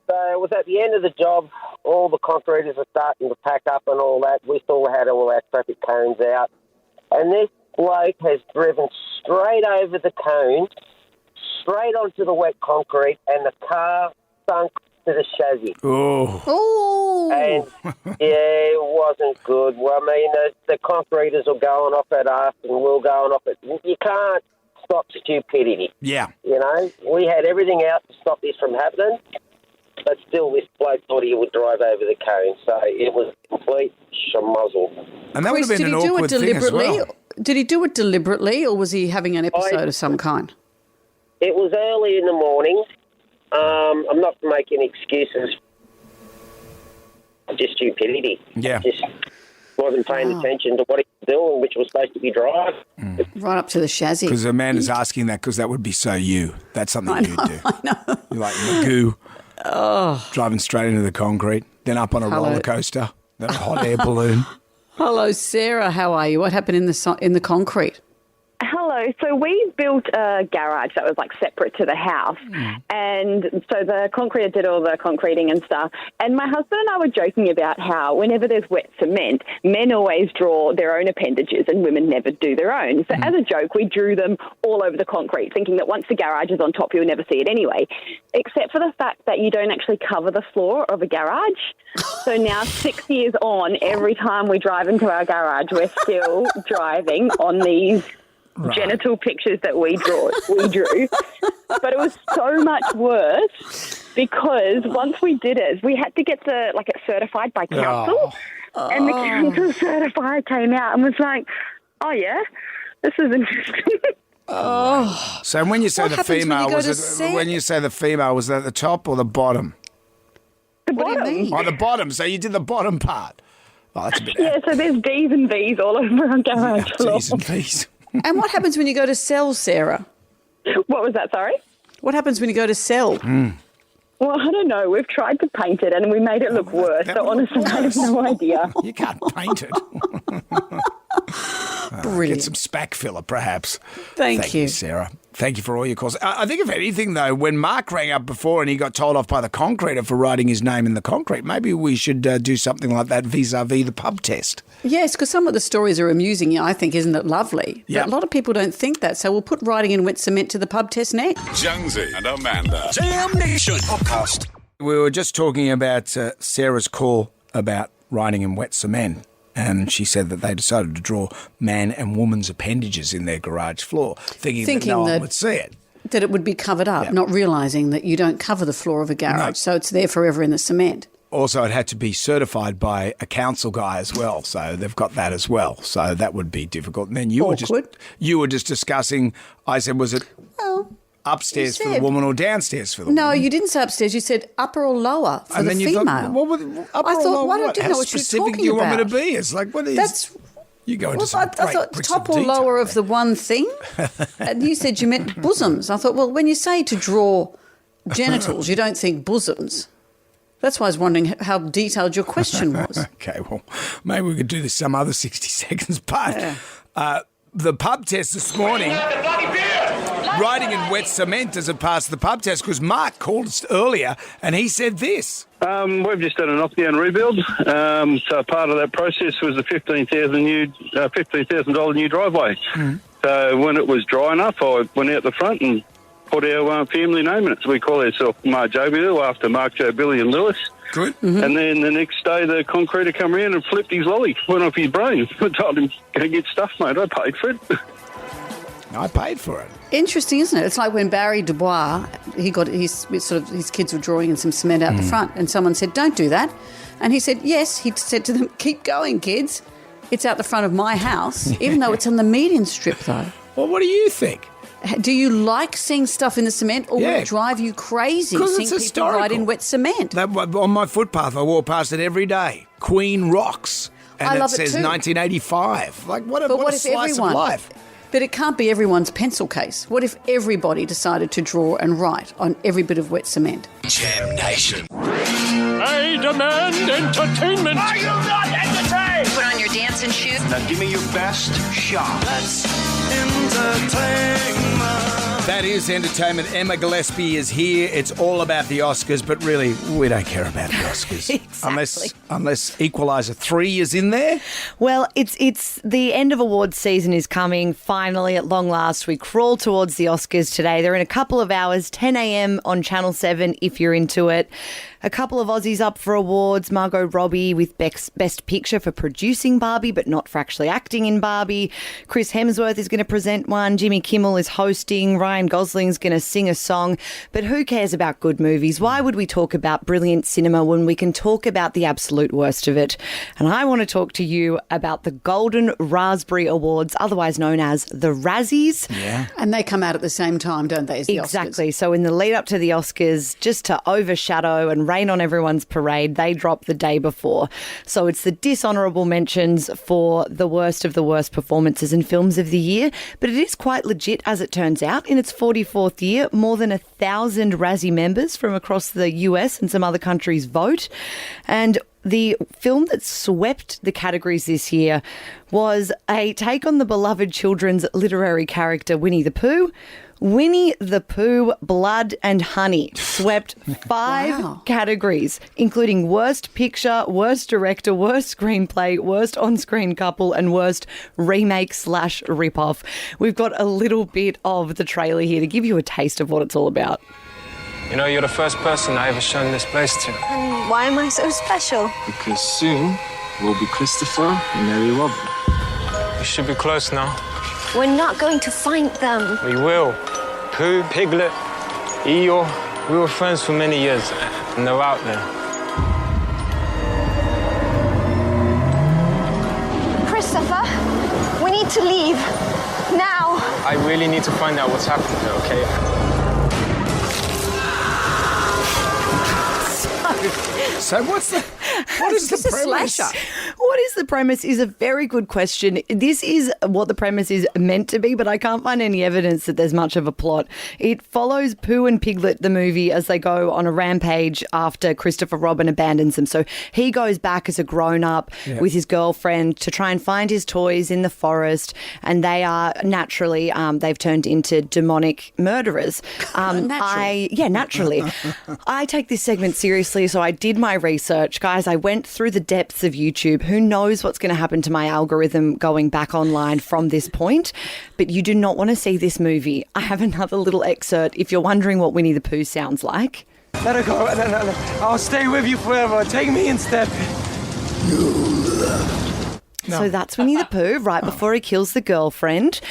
So it was at the end of the job, all the concreters are starting to pack up and all that. We still had all our traffic cones out. And this bloke has driven straight over the cones, straight onto the wet concrete, and the car sunk to the chassis. Oh. And, it wasn't good. Well, I mean, the concreters are going off at us and we're going off at... You can't stop stupidity. Yeah. We had everything out to stop this from happening. But still, this bloke thought he would drive over the cone, so it was complete schmozzle. And that would have been an awkward thing as well. Did he do it deliberately, or was he having an episode of some kind? It was early in the morning. I'm not making excuses. Just stupidity. Yeah. Just wasn't paying attention to what he was doing, which was supposed to be driving. Right up to the chassis. Because Amanda's asking that because that would be so you. That's something you'd do. I know. You're like Magoo. Driving straight into the concrete, then up on a roller coaster, then a hot air balloon. Hello, Sarah. How are you? What happened in the concrete? Hello, So we built a garage that was like separate to the house. And so the concreter did all the concreting and stuff. And my husband and I were joking about how whenever there's wet cement, men always draw their own appendages and women never do their own. So as a joke, we drew them all over the concrete, thinking that once the garage is on top, you'll never see it anyway, except for the fact that you don't actually cover the floor of a garage. So now 6 years on, every time we drive into our garage, we're still driving on these genital pictures that we drew. But it was so much worse because once we did it, we had to get it certified by council. And the council certifier came out and was like, oh, yeah, this is interesting. So when you say the female, when you say the female, was that the top or the bottom? The bottom. What do you mean? Oh, the bottom. So you did the bottom part. Oh, that's a bit... Yeah, so there's D's and V's all over our garage floor. D's and V's. And what happens when you go to sell, Sarah? What was that, sorry? What happens when you go to sell? Well, I don't know. We've tried to paint it and we made it look worse. So honestly, I have no idea. You can't paint it. Brilliant. Get some spack filler, perhaps. Thank you, Sarah. Thank you for all your calls. I think, if anything, though, when Mark rang up before and he got told off by the concreter for writing his name in the concrete, maybe we should do something like that vis-a-vis the pub test. Yes, because some of the stories are amusing, I think, isn't it lovely? Yeah. But a lot of people don't think that, so we'll put writing in wet cement to the pub test next. Jonesy and Amanda. Jam Nation podcast. We were just talking about Sarah's call about writing in wet cement. And she said that they decided to draw man and woman's appendages in their garage floor, thinking that no one would see it. That it would be covered up, not realising that you don't cover the floor of a garage, so it's there forever in the cement. Also, it had to be certified by a council guy as well, so they've got that as well. So that would be difficult. And then you were just discussing. I said, was it upstairs for the woman or downstairs for the woman? No, you didn't say upstairs. You said upper or lower for the female. I thought, I didn't know what you were talking about. How specific do you want me to be? It's like, what is... You go into some I thought top or lower of the one thing. And you said you meant bosoms. I thought, well, when you say to draw genitals, you don't think bosoms. That's why I was wondering how detailed your question was. Okay, well, maybe we could do this some other 60 seconds. But the pub test this morning, writing in wet doesn't pass the pub test because Mark called us earlier and he said this. We've just done a knockdown rebuild. So part of that process was a $15,000 new driveway. So when it was dry enough, I went out the front and put our family name in it. So we call ourselves Mark Jobilu after Mark, Joe, Billy and Lewis. Good. And then the next day the concreter come around and flipped his lolly, went off his brain. I told him, go get stuff, mate. I paid for it. I paid for it. Interesting, isn't it? It's like when Barry Dubois, he got his kids were drawing in some cement out the front, and someone said, "Don't do that," and he said, "Yes." He said to them, "Keep going, kids. It's out the front of my house, even though it's on the median strip, though." Well, what do you think? Do you like seeing stuff in the cement, or will it drive you crazy seeing people write in wet cement? On my footpath, I walk past it every day. Queen Rocks, and it says 1985. Like what a slice of life. But it can't be everyone's pencil case. What if everybody decided to draw and write on every bit of wet cement? Jam Nation. I demand entertainment. Are you not entertained? Put on your dancing shoes. Now give me your best shot. That's entertainment. That is entertainment. Emma Gillespie is here. It's all about the Oscars, but really, we don't care about the Oscars. Exactly. Unless Equalizer 3 is in there. Well, it's the end of awards season is coming. Finally, at long last, we crawl towards the Oscars today. They're in a couple of hours, 10 a.m. on Channel 7 if you're into it. A couple of Aussies up for awards. Margot Robbie with Best Picture for producing Barbie, but not for actually acting in Barbie. Chris Hemsworth is going to present one. Jimmy Kimmel is hosting. Ryan Gosling's going to sing a song. But who cares about good movies? Why would we talk about brilliant cinema when we can talk about the absolute worst of it? And I want to talk to you about the Golden Raspberry Awards, otherwise known as the Razzies. Yeah. And they come out at the same time, don't they, as the Oscars? Exactly. So in the lead up to the Oscars, just to overshadow and rain on everyone's parade, they drop the day before. So it's the dishonourable mentions for the worst of the worst performances in films of the year. But it is quite legit, as it turns out. In its 44th year, more than 1,000 Razzie members from across the US and some other countries vote. And the film that swept the categories this year was a take on the beloved children's literary character Winnie the Pooh. Winnie the Pooh, Blood and Honey swept 5 categories, including Worst Picture, Worst Director, Worst Screenplay, Worst On-Screen Couple, and Worst Remake/Ripoff. We've got a little bit of the trailer here to give you a taste of what it's all about. You know, you're the first person I ever shown this place to. And why am I so special? Because soon we'll be Christopher and Mary Robin. We should be close now. We're not going to find them. We will. Pooh, Piglet, Eeyore, we were friends for many years, and they're out there. Christopher, we need to leave. Now. I really need to find out what's happened here, okay? So what is the premise? What is the premise is a very good question. This is what the premise is meant to be, but I can't find any evidence that there's much of a plot. It follows Pooh and Piglet, the movie, as they go on a rampage after Christopher Robin abandons them. So he goes back as a grown-up with his girlfriend to try and find his toys in the forest, and they are naturally, they've turned into demonic murderers. Naturally. I take this segment seriously, so I did my research. Guys, I went through the depths of YouTube. Who knows what's going to happen to my algorithm going back online from this point? But you do not want to see this movie. I have another little excerpt if you're wondering what Winnie the Pooh sounds like. Let her go. No. I'll stay with you forever. Take me instead. So that's Winnie the Pooh right before he kills the girlfriend.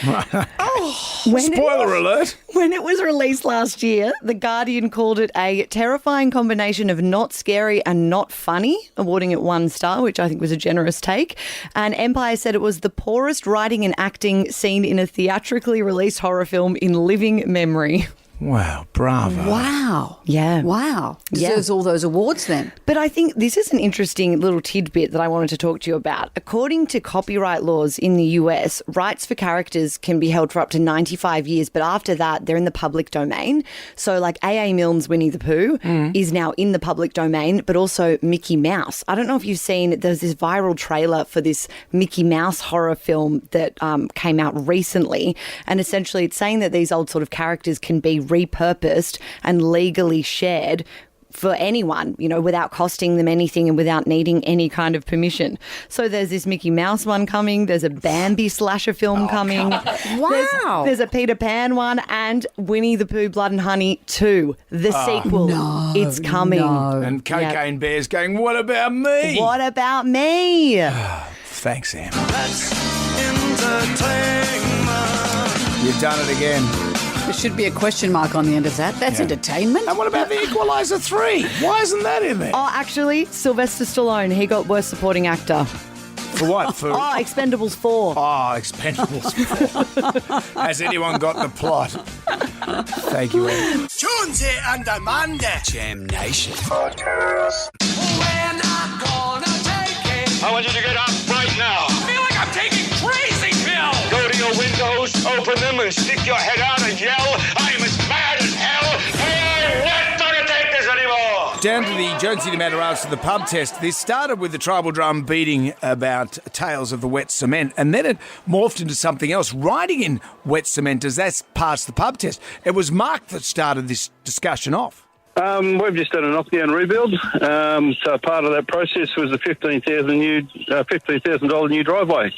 Spoiler alert. When it was released last year, The Guardian called it a terrifying combination of not scary and not funny, awarding it 1 star, which I think was a generous take. And Empire said it was the poorest writing and acting seen in a theatrically released horror film in living memory. Wow, bravo. Wow. Yeah. Wow. Deserves all those awards then. But I think this is an interesting little tidbit that I wanted to talk to you about. According to copyright laws in the US, rights for characters can be held for up to 95 years, but after that, they're in the public domain. So like A.A. Milne's Winnie the Pooh is now in the public domain, but also Mickey Mouse. I don't know if you've seen, there's this viral trailer for this Mickey Mouse horror film that came out recently. And essentially it's saying that these old sort of characters can be repurposed and legally shared for anyone, you know, without costing them anything and without needing any kind of permission. So there's this Mickey Mouse one coming, there's a Bambi slasher film coming. Wow. There's a Peter Pan one and Winnie the Pooh, Blood and Honey 2, the sequel. No, it's coming. no. And Cocaine Bear's going, what about me? What about me? Thanks, Sam. That's entertainment. You've done it again. There should be a question mark on the end of that. That's entertainment. And what about The Equalizer 3? Why isn't that in there? Oh, actually, Sylvester Stallone, he got Worst Supporting Actor. For what? For Expendables 4. Oh, Expendables 4. Has anyone got the plot? Thank you, Ed. Tuesday and Monday. Jam Nation. Podcast. We're not gonna take it. I want you to get up right now. I feel like I'm taking crazy pills. Go to your windows, open them, and stick your head out and yell, I'm as mad as hell. Hey, not gonna take this anymore. Down to the Jonesy the Matter answer the pub test. This started with the tribal drum beating about tales of the wet cement, and then it morphed into something else, riding in wet cement as that's passed the pub test. It was Mark that started this discussion off. We've just done a knockdown rebuild. So part of that process was a $15,000 new driveway.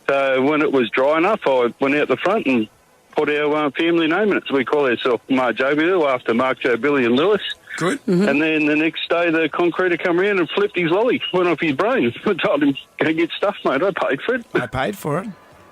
So when it was dry enough, I went out the front and put our family name in it. So we call ourselves Mark Jobiel after Mark, Joe, Billy and Lewis. Good. And then the next day the concreter come around and flipped his lolly, went off his brain. I told him, go get stuff, mate. I paid for it. I paid for it.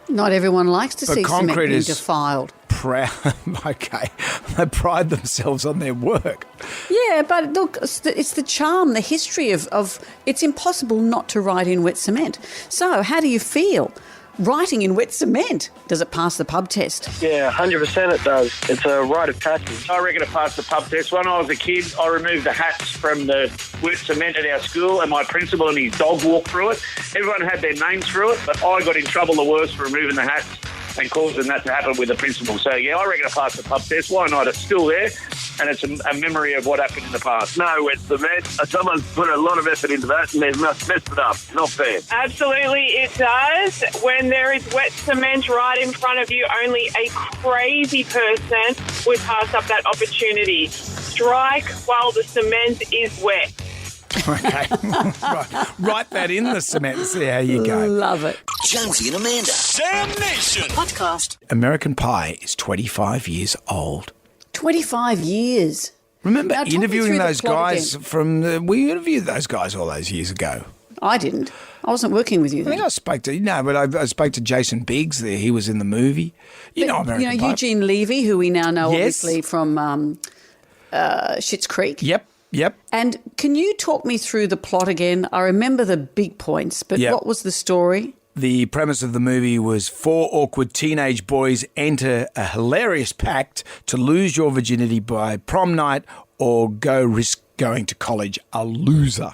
Not everyone likes to But see cement concrete being is defiled. Okay. They pride themselves on their work. Yeah, but look, it's the charm, the history of it's impossible not to ride in wet cement. So how do you feel writing in wet cement? Does it pass the pub test? Yeah, 100% it does. It's a rite of passage. I reckon it passed the pub test. When I was a kid, I removed the hats from the wet cement at our school, and my principal and his dog walked through it. Everyone had their names through it, but I got in trouble the worst for removing the hats. and causing that to happen with the principal. So, yeah, I reckon I passed the pub test. Why not? It's still there, and it's a memory of what happened in the past. No, it's the man. Someone's put a lot of effort into that and they've messed it up. Not fair. Absolutely, it does. When there is wet cement right in front of you, only a crazy person would pass up that opportunity. Strike while the cement is wet. Okay. Right. Write that in the cement and see how you go. Love it. Jonesy and Amanda. Sam Nation. Podcast. American Pie is 25 years old. 25 years. Remember Now, talk me interviewing through the those plot guys again. we interviewed those guys all those years ago. I didn't. I wasn't working with you I then. think I spoke to, I spoke to Jason Biggs there. He was in the movie. You know American Pie. Eugene Levy, who we now know Yes. obviously from Schitt's Creek. Yep. And can you talk me through the plot again? I remember the big points, but Yep. what was the story? The premise of the movie was 4 awkward teenage boys enter a hilarious pact to lose your virginity by prom night or go risk going to college a loser.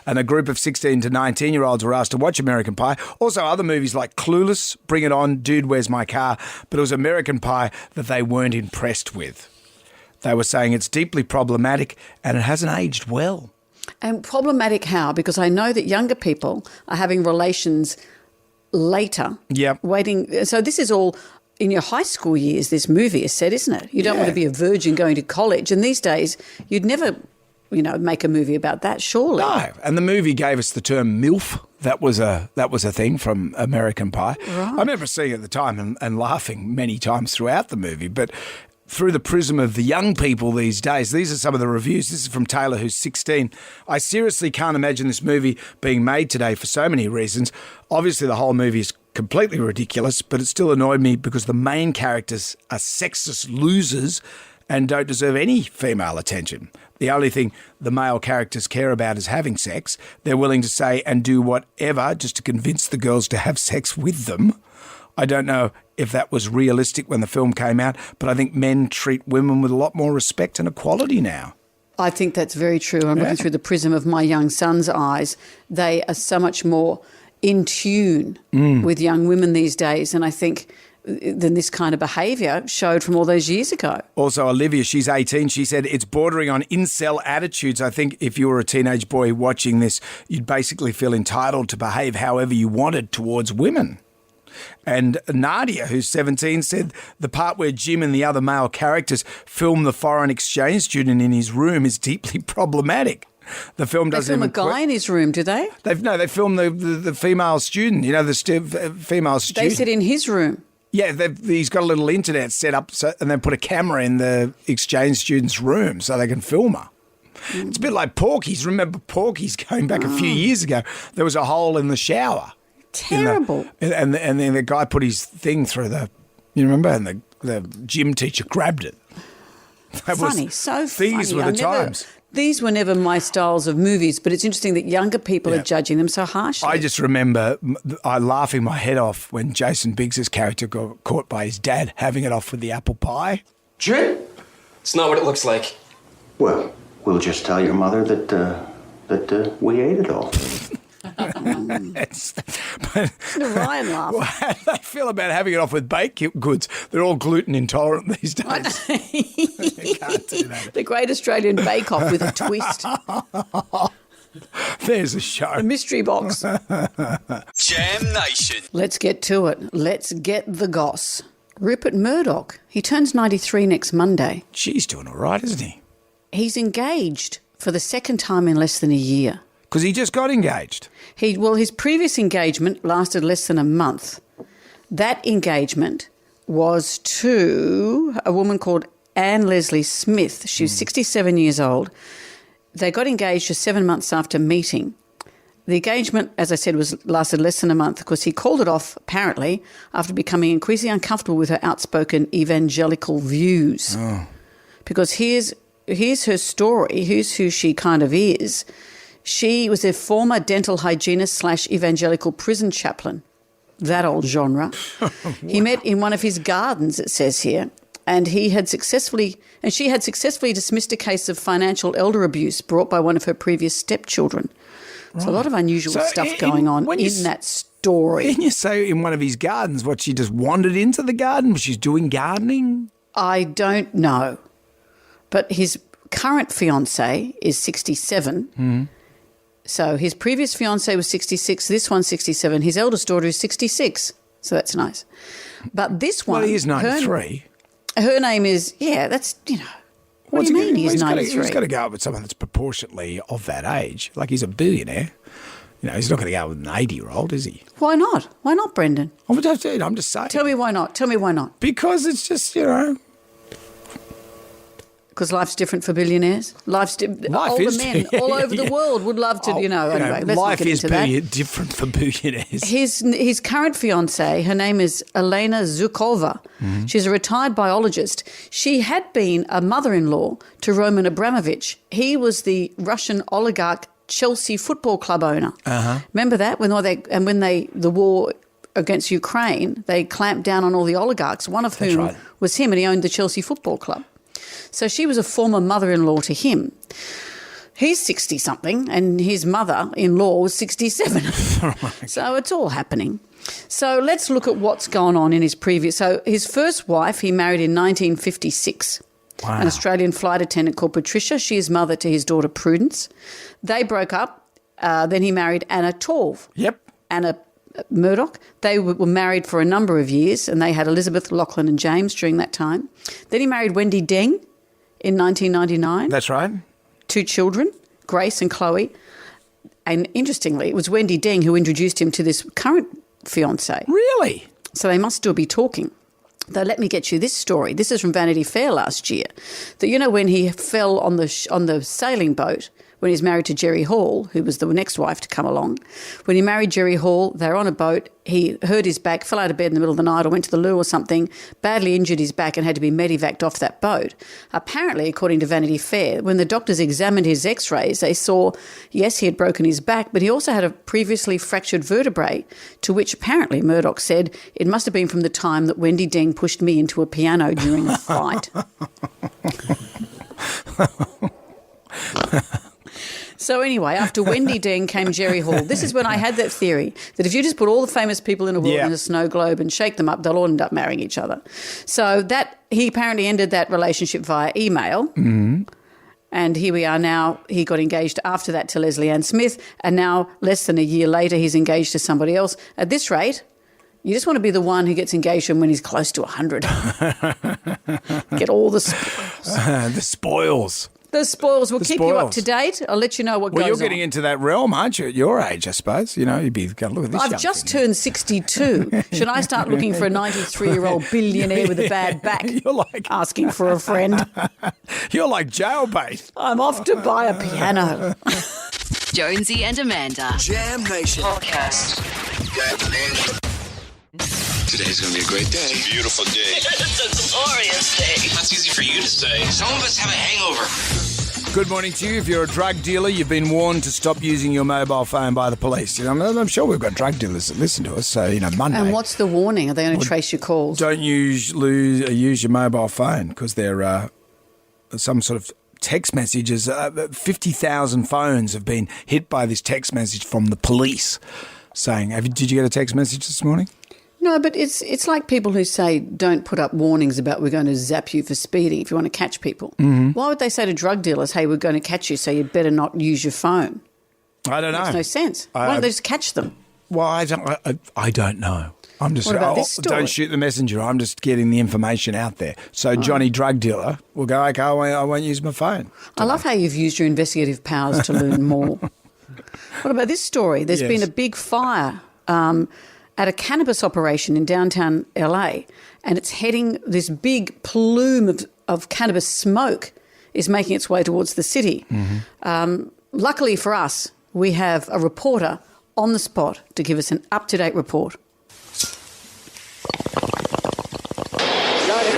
And a group of 16 to 19-year-olds were asked to watch American Pie. Also, other movies like Clueless, Bring It On, Dude, Where's My Car? But it was American Pie that they weren't impressed with. They were saying it's deeply problematic and it hasn't aged well. And problematic how? Because I know that younger people are having relations later. Yep. Waiting. So this is all in your high school years, this movie is set, isn't it? You don't want to be a virgin going to college. And these days, you'd never, make a movie about that, surely. No. And the movie gave us the term MILF. That was a thing from American Pie. Right. I remember seeing it at the time and laughing many times throughout the movie. But through the prism of the young people these days, these are some of the reviews. This is from Taylor, who's 16. I seriously can't imagine this movie being made today for so many reasons. Obviously, the whole movie is completely ridiculous, but it still annoyed me because the main characters are sexist losers and don't deserve any female attention. The only thing the male characters care about is having sex. They're willing to say and do whatever just to convince the girls to have sex with them. I don't know if that was realistic when the film came out, but I think men treat women with a lot more respect and equality now. I think that's very true. I'm looking through the prism of my young son's eyes. They are so much more in tune with young women these days, and I think than this kind of behaviour showed from all those years ago. Also, Olivia, she's 18. She said it's bordering on incel attitudes. I think if you were a teenage boy watching this, you'd basically feel entitled to behave however you wanted towards women. And Nadia, who's 17, said the part where Jim and the other male characters film the foreign exchange student in his room is deeply problematic. The film doesn't They film even a guy in his room, do they? They film the female student, female student. They sit in his room. Yeah, he's got a little internet set up and then put a camera in the exchange student's room so they can film her. It's a bit like Porky's. Remember Porky's going back a few years ago? There was a hole in the shower. Terrible. And then the guy put his thing through you remember? And the gym teacher grabbed it. That funny, was, so these funny. were the times. These were never my styles of movies, but it's interesting that younger people are judging them so harshly. I just remember laughing my head off when Jason Biggs' character got caught by his dad having it off with the apple pie. Drip? It's not what it looks like. Well, we'll just tell your mother that we ate it all. Ryan laughed. How do they feel about having it off with baked goods? They're all gluten intolerant these days. You can't do that. The Great Australian Bake Off with a twist. There's a show. The mystery box. Jam Nation. Let's get to it. Let's get the goss. Rupert Murdoch. He turns 93 next Monday. He's doing all right, isn't he? He's engaged for the second time in less than a year. Because he just got engaged. His previous engagement lasted less than a month. That engagement was to a woman called Anne Leslie Smith. She was 67 years old. They got engaged just 7 months after meeting. The engagement, as I said, lasted less than a month because he called it off, apparently, after becoming increasingly uncomfortable with her outspoken evangelical views. Oh. Because here's her story. Here's who she kind of is. She was a former dental hygienist / evangelical prison chaplain. That old genre. He met in one of his gardens, it says here, and she had successfully dismissed a case of financial elder abuse brought by one of her previous stepchildren. There's a lot of unusual So stuff going on when you in that story. Didn't you say in one of his gardens, what, she just wandered into the garden? She's doing gardening? I don't know. But his current fiancée is 67. So his previous fiancée was 66, this one's 67. His eldest daughter is 66. So that's nice. But this one... Well, he is 93. Her name is, that's, what do you mean he's 93? He's got to go out with someone that's proportionately of that age. Like, he's a billionaire. He's not going to go out with an 80-year-old, is he? Why not? Why not, Brendan? I'm just saying. Tell me why not. Because it's just, Because life's different for billionaires. Older men all over the world would love to, anyway. Let's life not get is into that. different for billionaires. His current fiancée, her name is Elena Zukova. She's a retired biologist. She had been a mother-in-law to Roman Abramovich. He was the Russian oligarch Chelsea Football Club owner. Remember that? When the war against Ukraine, they clamped down on all the oligarchs, one of whom was him, and he owned the Chelsea Football Club. So she was a former mother-in-law to him. He's 60-something and his mother-in-law was 67. So it's all happening. So let's look at what's gone on in his previous... So his first wife he married in 1956, an Australian flight attendant called Patricia. She is mother to his daughter Prudence. They broke up. Then he married Anna Torv. Anna Murdoch. They were married for a number of years and they had Elizabeth, Lachlan and James during that time. Then he married Wendy Deng in 1999. That's right. 2 children, Grace and Chloe. And interestingly, it was Wendy Deng who introduced him to this current fiancée. Really? So they must still be talking. Though let me get you this story. This is from Vanity Fair last year. That when he fell on the sailing boat when he was married to Jerry Hall, who was the next wife to come along. When he married Jerry Hall, they were on a boat. He hurt his back, fell out of bed in the middle of the night or went to the loo or something, badly injured his back and had to be medevaced off that boat. Apparently, according to Vanity Fair, when the doctors examined his x-rays, they saw, yes, he had broken his back, but he also had a previously fractured vertebrae, to which apparently Murdoch said, it must have been from the time that Wendy Deng pushed me into a piano during a fight. So anyway, after Wendy Deng came Jerry Hall. This is when I had that theory that if you just put all the famous people in the world in a snow globe and shake them up, they'll all end up marrying each other. So that he apparently ended that relationship via email. And here we are now. He got engaged after that to Leslie Ann Smith, and now less than a year later he's engaged to somebody else. At this rate, you just want to be the one who gets engaged when he's close to 100. Get all the spoils. The spoils. The spoils will keep you up to date. I'll let you know what goes on. Well, you're getting into that realm, aren't you, at your age, I suppose? You'd be going to look at this. I've just turned 62. Should I start looking for a 93-year-old billionaire with a bad back? You're like... asking for a friend. You're like jailbait. I'm off to buy a piano. Jonesy and Amanda. Jam Nation. Podcast. Today's going to be a great day. It's a beautiful day. It's a glorious day. That's easy for you to say. Some of us have a hangover. Good morning to you. If you're a drug dealer, you've been warned to stop using your mobile phone by the police. I'm sure we've got drug dealers that listen to us, so, Monday. And what's the warning? Are they going to trace your calls? Don't use your mobile phone because they're some sort of text messages. 50,000 phones have been hit by this text message from the police saying, did you get a text message this morning? No, but it's like people who say don't put up warnings about we're going to zap you for speeding if you want to catch people. Why would they say to drug dealers, hey, we're going to catch you, so you better not use your phone? I don't know. Makes no sense. Why don't they just catch them? Well, I don't know. I'm just what about this story? Don't shoot the messenger. I'm just getting the information out there. So Johnny drug dealer will go, okay, I won't use my phone. I love how you've used your investigative powers to learn more. What about this story? There's been a big fire at a cannabis operation in downtown LA, and it's heading, this big plume of cannabis smoke is making its way towards the city. Luckily for us, we have a reporter on the spot to give us an up-to-date report.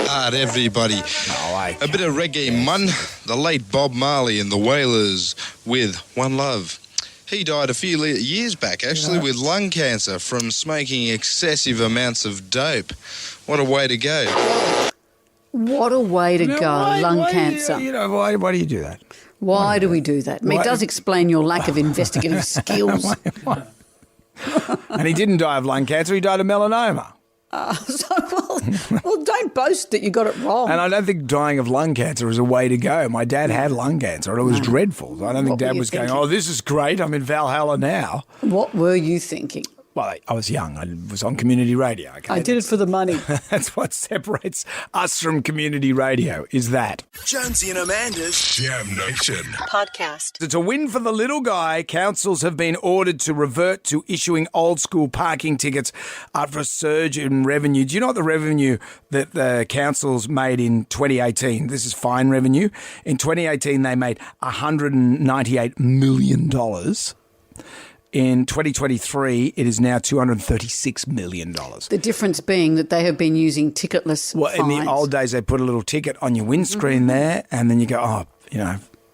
Alright, everybody. A bit of reggae mun. The late Bob Marley and the Wailers with One Love. He died a few years back, actually, with lung cancer from smoking excessive amounts of dope. What a way to go. What a way to go, lung cancer. Why do you do that? Why do we do that? I mean, it does explain your lack of investigative skills. And he didn't die of lung cancer, he died of melanoma. Well, don't boast that you got it wrong. And I don't think dying of lung cancer is a way to go. My dad had lung cancer and it was dreadful. I don't think Dad was going, oh, this is great, I'm in Valhalla now. What were you thinking? Well, I was young. I was on community radio. Okay? I did it for the money. That's what separates us from community radio, is that. Jonesy and Amanda's Jam Nation podcast. It's a win for the little guy. Councils have been ordered to revert to issuing old school parking tickets after a surge in revenue. Do you know what the revenue that the councils made in 2018? This is fine revenue. In 2018, they made $198 million. In 2023, it is now $236 million. The difference being that they have been using ticketless fines. In the old days, they put a little ticket on your windscreen there, and then you go,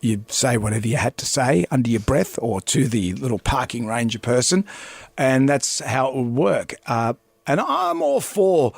you say whatever you had to say under your breath or to the little parking ranger person, and that's how it would work. And I'm all for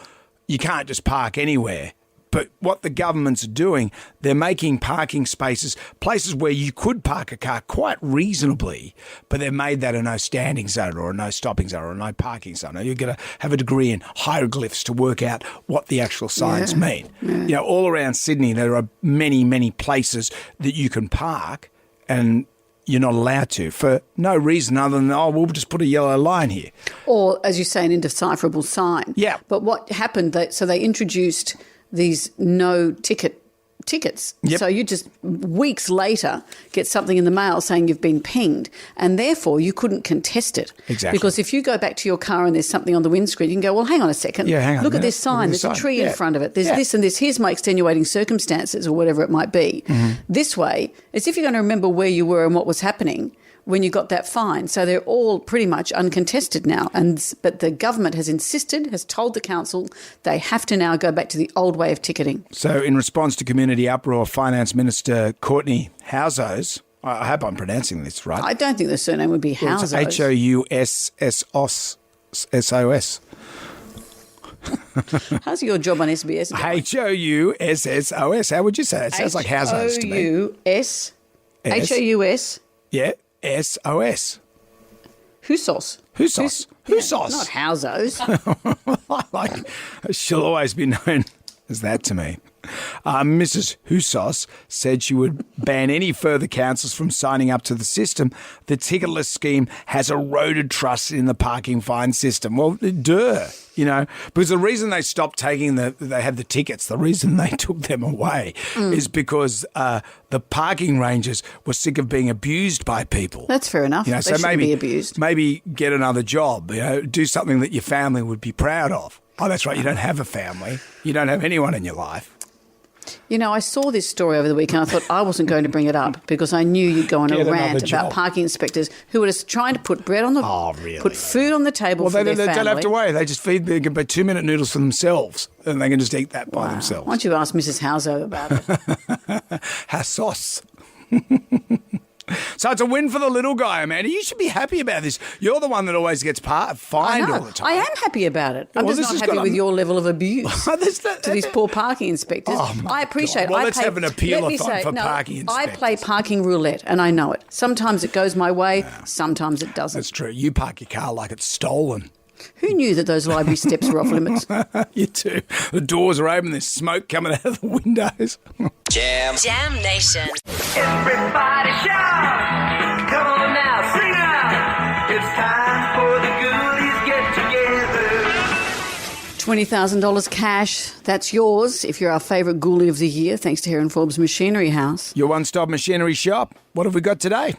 you can't just park anywhere. But what the government's doing, they're making parking spaces, places where you could park a car quite reasonably, but they've made that a no standing zone or a no stopping zone or a no parking zone. Now, you're going to have a degree in hieroglyphs to work out what the actual signs mean. Yeah. All around Sydney, there are many, many places that you can park and you're not allowed to for no reason other than, we'll just put a yellow line here. Or, as you say, an indecipherable sign. Yeah. But what happened, so they introduced these no tickets. Yep. So you just weeks later get something in the mail saying you've been pinged, and therefore you couldn't contest it. Exactly. Because if you go back to your car and there's something on the windscreen, you can go, well, hang on a second. Yeah, hang on. Look at this sign. There's a tree in front of it. There's this and this. Here's my extenuating circumstances or whatever it might be. Mm-hmm. This way, as if you're going to remember where you were and what was happening when you got that fine. So they're all pretty much uncontested now. But the government has told the council they have to now go back to the old way of ticketing. So in response to community uproar, Finance Minister Courtney Houssos, I hope I'm pronouncing this right. I don't think the surname would be Houssos. It's Housssos. How's your job on SBS? Houssos. How would you say it? It sounds like Houssos to me. Hous. Yeah. SOS. Husos. Not Housos. She'll always be known as that to me. Mrs. Husos said she would ban any further councils from signing up to the system. The ticketless scheme has eroded trust in the parking fine system. Well, because the reason they stopped taking they had the tickets, the reason they took them away is because the parking rangers were sick of being abused by people. That's fair enough. They shouldn't be abused. Maybe get another job, do something that your family would be proud of. Oh, that's right, you don't have a family. You don't have anyone in your life. I saw this story over the weekend. I thought I wasn't going to bring it up because I knew you'd go on a rant about parking inspectors who were just trying to put bread on put food on the table for their family. They don't have to wait. They just feed the 2-minute noodles for themselves and they can just eat that by themselves. Why don't you ask Mrs. Houso about it? Hassos. So it's a win for the little guy, Amanda. You should be happy about this. You're the one that always gets fined all the time. I am happy about it. I'm just not happy with your level of abuse to these poor parking inspectors. I appreciate it. Well, let's have an appeal-a-thon for parking inspectors. I play parking roulette, and I know it. Sometimes it goes my way, sometimes it doesn't. That's true. You park your car like it's stolen. Who knew that those library steps were off limits? You too. The doors are open. There's smoke coming out of the windows. Jam Nation. Everybody shout! Come on now, sing out! It's time for the Ghoulies get together. $20,000 cash. That's yours if you're our favourite ghoulie of the year, thanks to Heron Forbes Machinery House. Your one-stop machinery shop. What have we got today?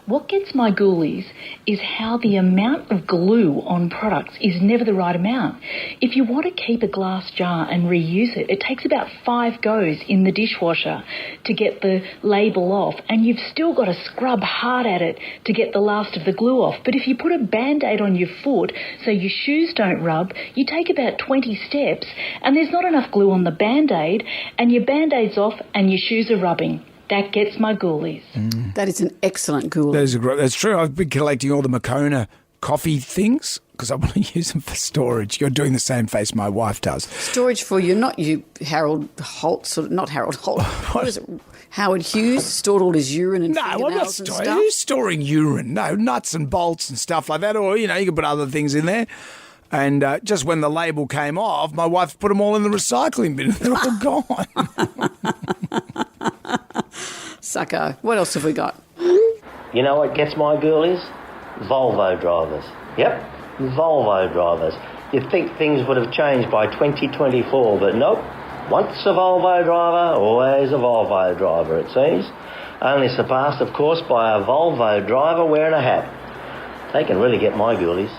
What gets my ghoulies is how the amount of glue on products is never the right amount. If you want to keep a glass jar and reuse it, it takes about 5 goes in the dishwasher to get the label off, and you've still got to scrub hard at it to get the last of the glue off. But if you put a Band-Aid on your foot so your shoes don't rub, you take about 20 steps and there's not enough glue on the Band-Aid and your Band-Aid's off and your shoes are rubbing. That gets my ghoulies. That is an excellent ghoulie. That's true. I've been collecting all the Moccona coffee things because I want to use them for storage. You're doing the same face my wife does. Storage for you, not you, Harold Holt, not Harold Holt. What is it? Howard Hughes stored all his urine and fingernails and stuff. Who's storing urine? No, nuts and bolts and stuff like that. Or, you can put other things in there. And just when the label came off, my wife put them all in the recycling bin and they're all gone. Sucko. What else have we got? You know what gets my girlies? Volvo drivers. Yep, Volvo drivers. You'd think things would have changed by 2024, but nope. Once a Volvo driver, always a Volvo driver, it seems. Only surpassed, of course, by a Volvo driver wearing a hat. They can really get my girlies.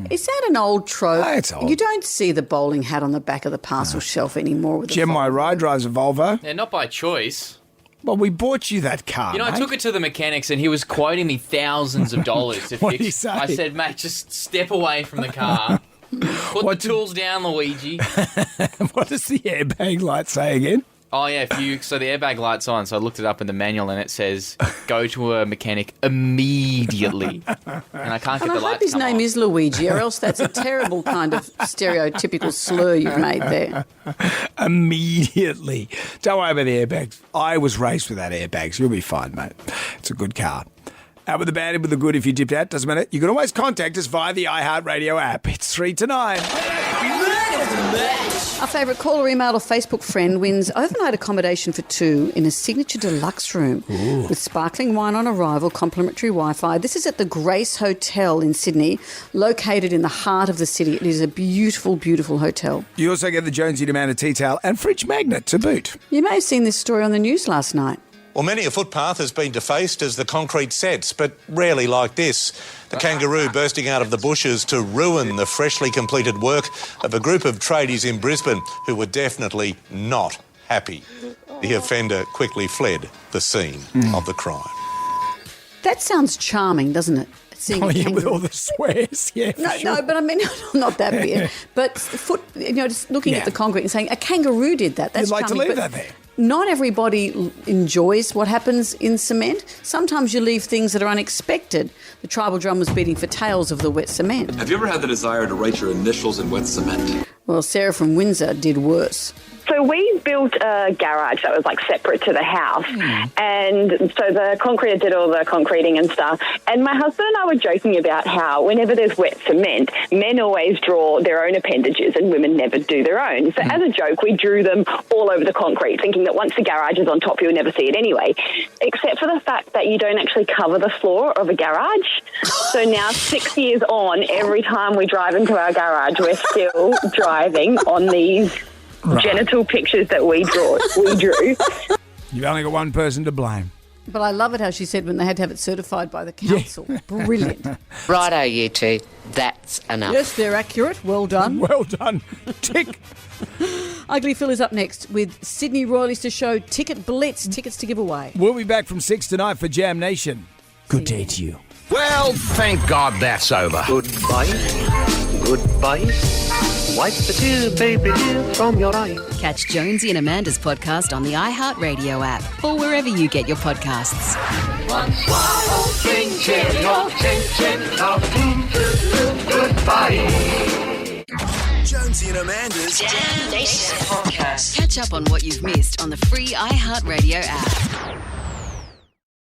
Is that an old trope? It's old. You don't see the bowling hat on the back of the parcel shelf anymore. With Jem, my ride drives a Volvo. Yeah, not by choice. Well, we bought you that car, I took it to the mechanics and he was quoting me thousands of dollars to What fix. did he say? I said, mate, just step away from the car. Put the tools down, Luigi. What does the airbag light say again? Oh, yeah, so the airbag light's on, so I looked it up in the manual and it says, go to a mechanic immediately. And I can't get And the I light hope his name is Luigi, or else that's a terrible kind of stereotypical slur you've made there. Immediately. Don't worry about the airbags. I was raised without airbags. You'll be fine, mate. It's a good car. Out with the bad, in with the good if you dipped out. Doesn't matter. You can always contact us via the iHeartRadio app. It's 3 to 9. Our favourite caller, email or Facebook friend wins overnight accommodation for two in a signature deluxe room with sparkling wine on arrival, complimentary Wi-Fi. This is at the Grace Hotel in Sydney, located in the heart of the city. It is a beautiful, beautiful hotel. You also get the Jonesy Demander tea towel and fridge magnet to boot. You may have seen this story on the news last night. Well, many a footpath has been defaced as the concrete sets, but rarely like this. The kangaroo bursting out of the bushes to ruin the freshly completed work of a group of tradies in Brisbane who were definitely not happy. The offender quickly fled the scene of the crime. That sounds charming, doesn't it? Seeing a kangaroo. With all the swears, yeah. No, but I mean, not that bit. But just looking at the concrete and saying, a kangaroo did that. That's You'd like charming, to leave that there. Not everybody enjoys what happens in cement. Sometimes you leave things that are unexpected. The tribal drum was beating for tales of the wet cement. Have you ever had the desire to write your initials in wet cement? Well, Sarah from Windsor did worse. So we built a garage that was separate to the house, and so the concreter did all the concreting and stuff. And my husband and I were joking about how whenever there's wet cement, men always draw their own appendages and women never do their own. So as a joke, we drew them all over the concrete, thinking that once the garage is on top, you'll never see it anyway, except for the fact that you don't actually cover the floor of a garage. So now, 6 years on, every time we drive into our garage, we're still driving on these genital pictures that we drew. You've only got one person to blame. But I love it how she said when they had to have it certified by the council. Yeah. Brilliant. Righto, you two. That's enough. Yes, they're accurate. Well done. Well done. Tick. Ugly Phil is up next with Sydney Royal Easter Show Ticket Blitz, tickets to give away. We'll be back from 6 tonight for Jam Nation. Good day to you. Well, thank God that's over. Goodbye. Goodbye. Wipe the tear, baby dear, from your eye. Catch Jonesy and Amanda's podcast on the iHeartRadio app or wherever you get your podcasts. One swallow, drink, cheerio, chin, goodbye. Jonesy and Amanda's Jam Nation podcast. Catch up on what you've missed on the free iHeartRadio app.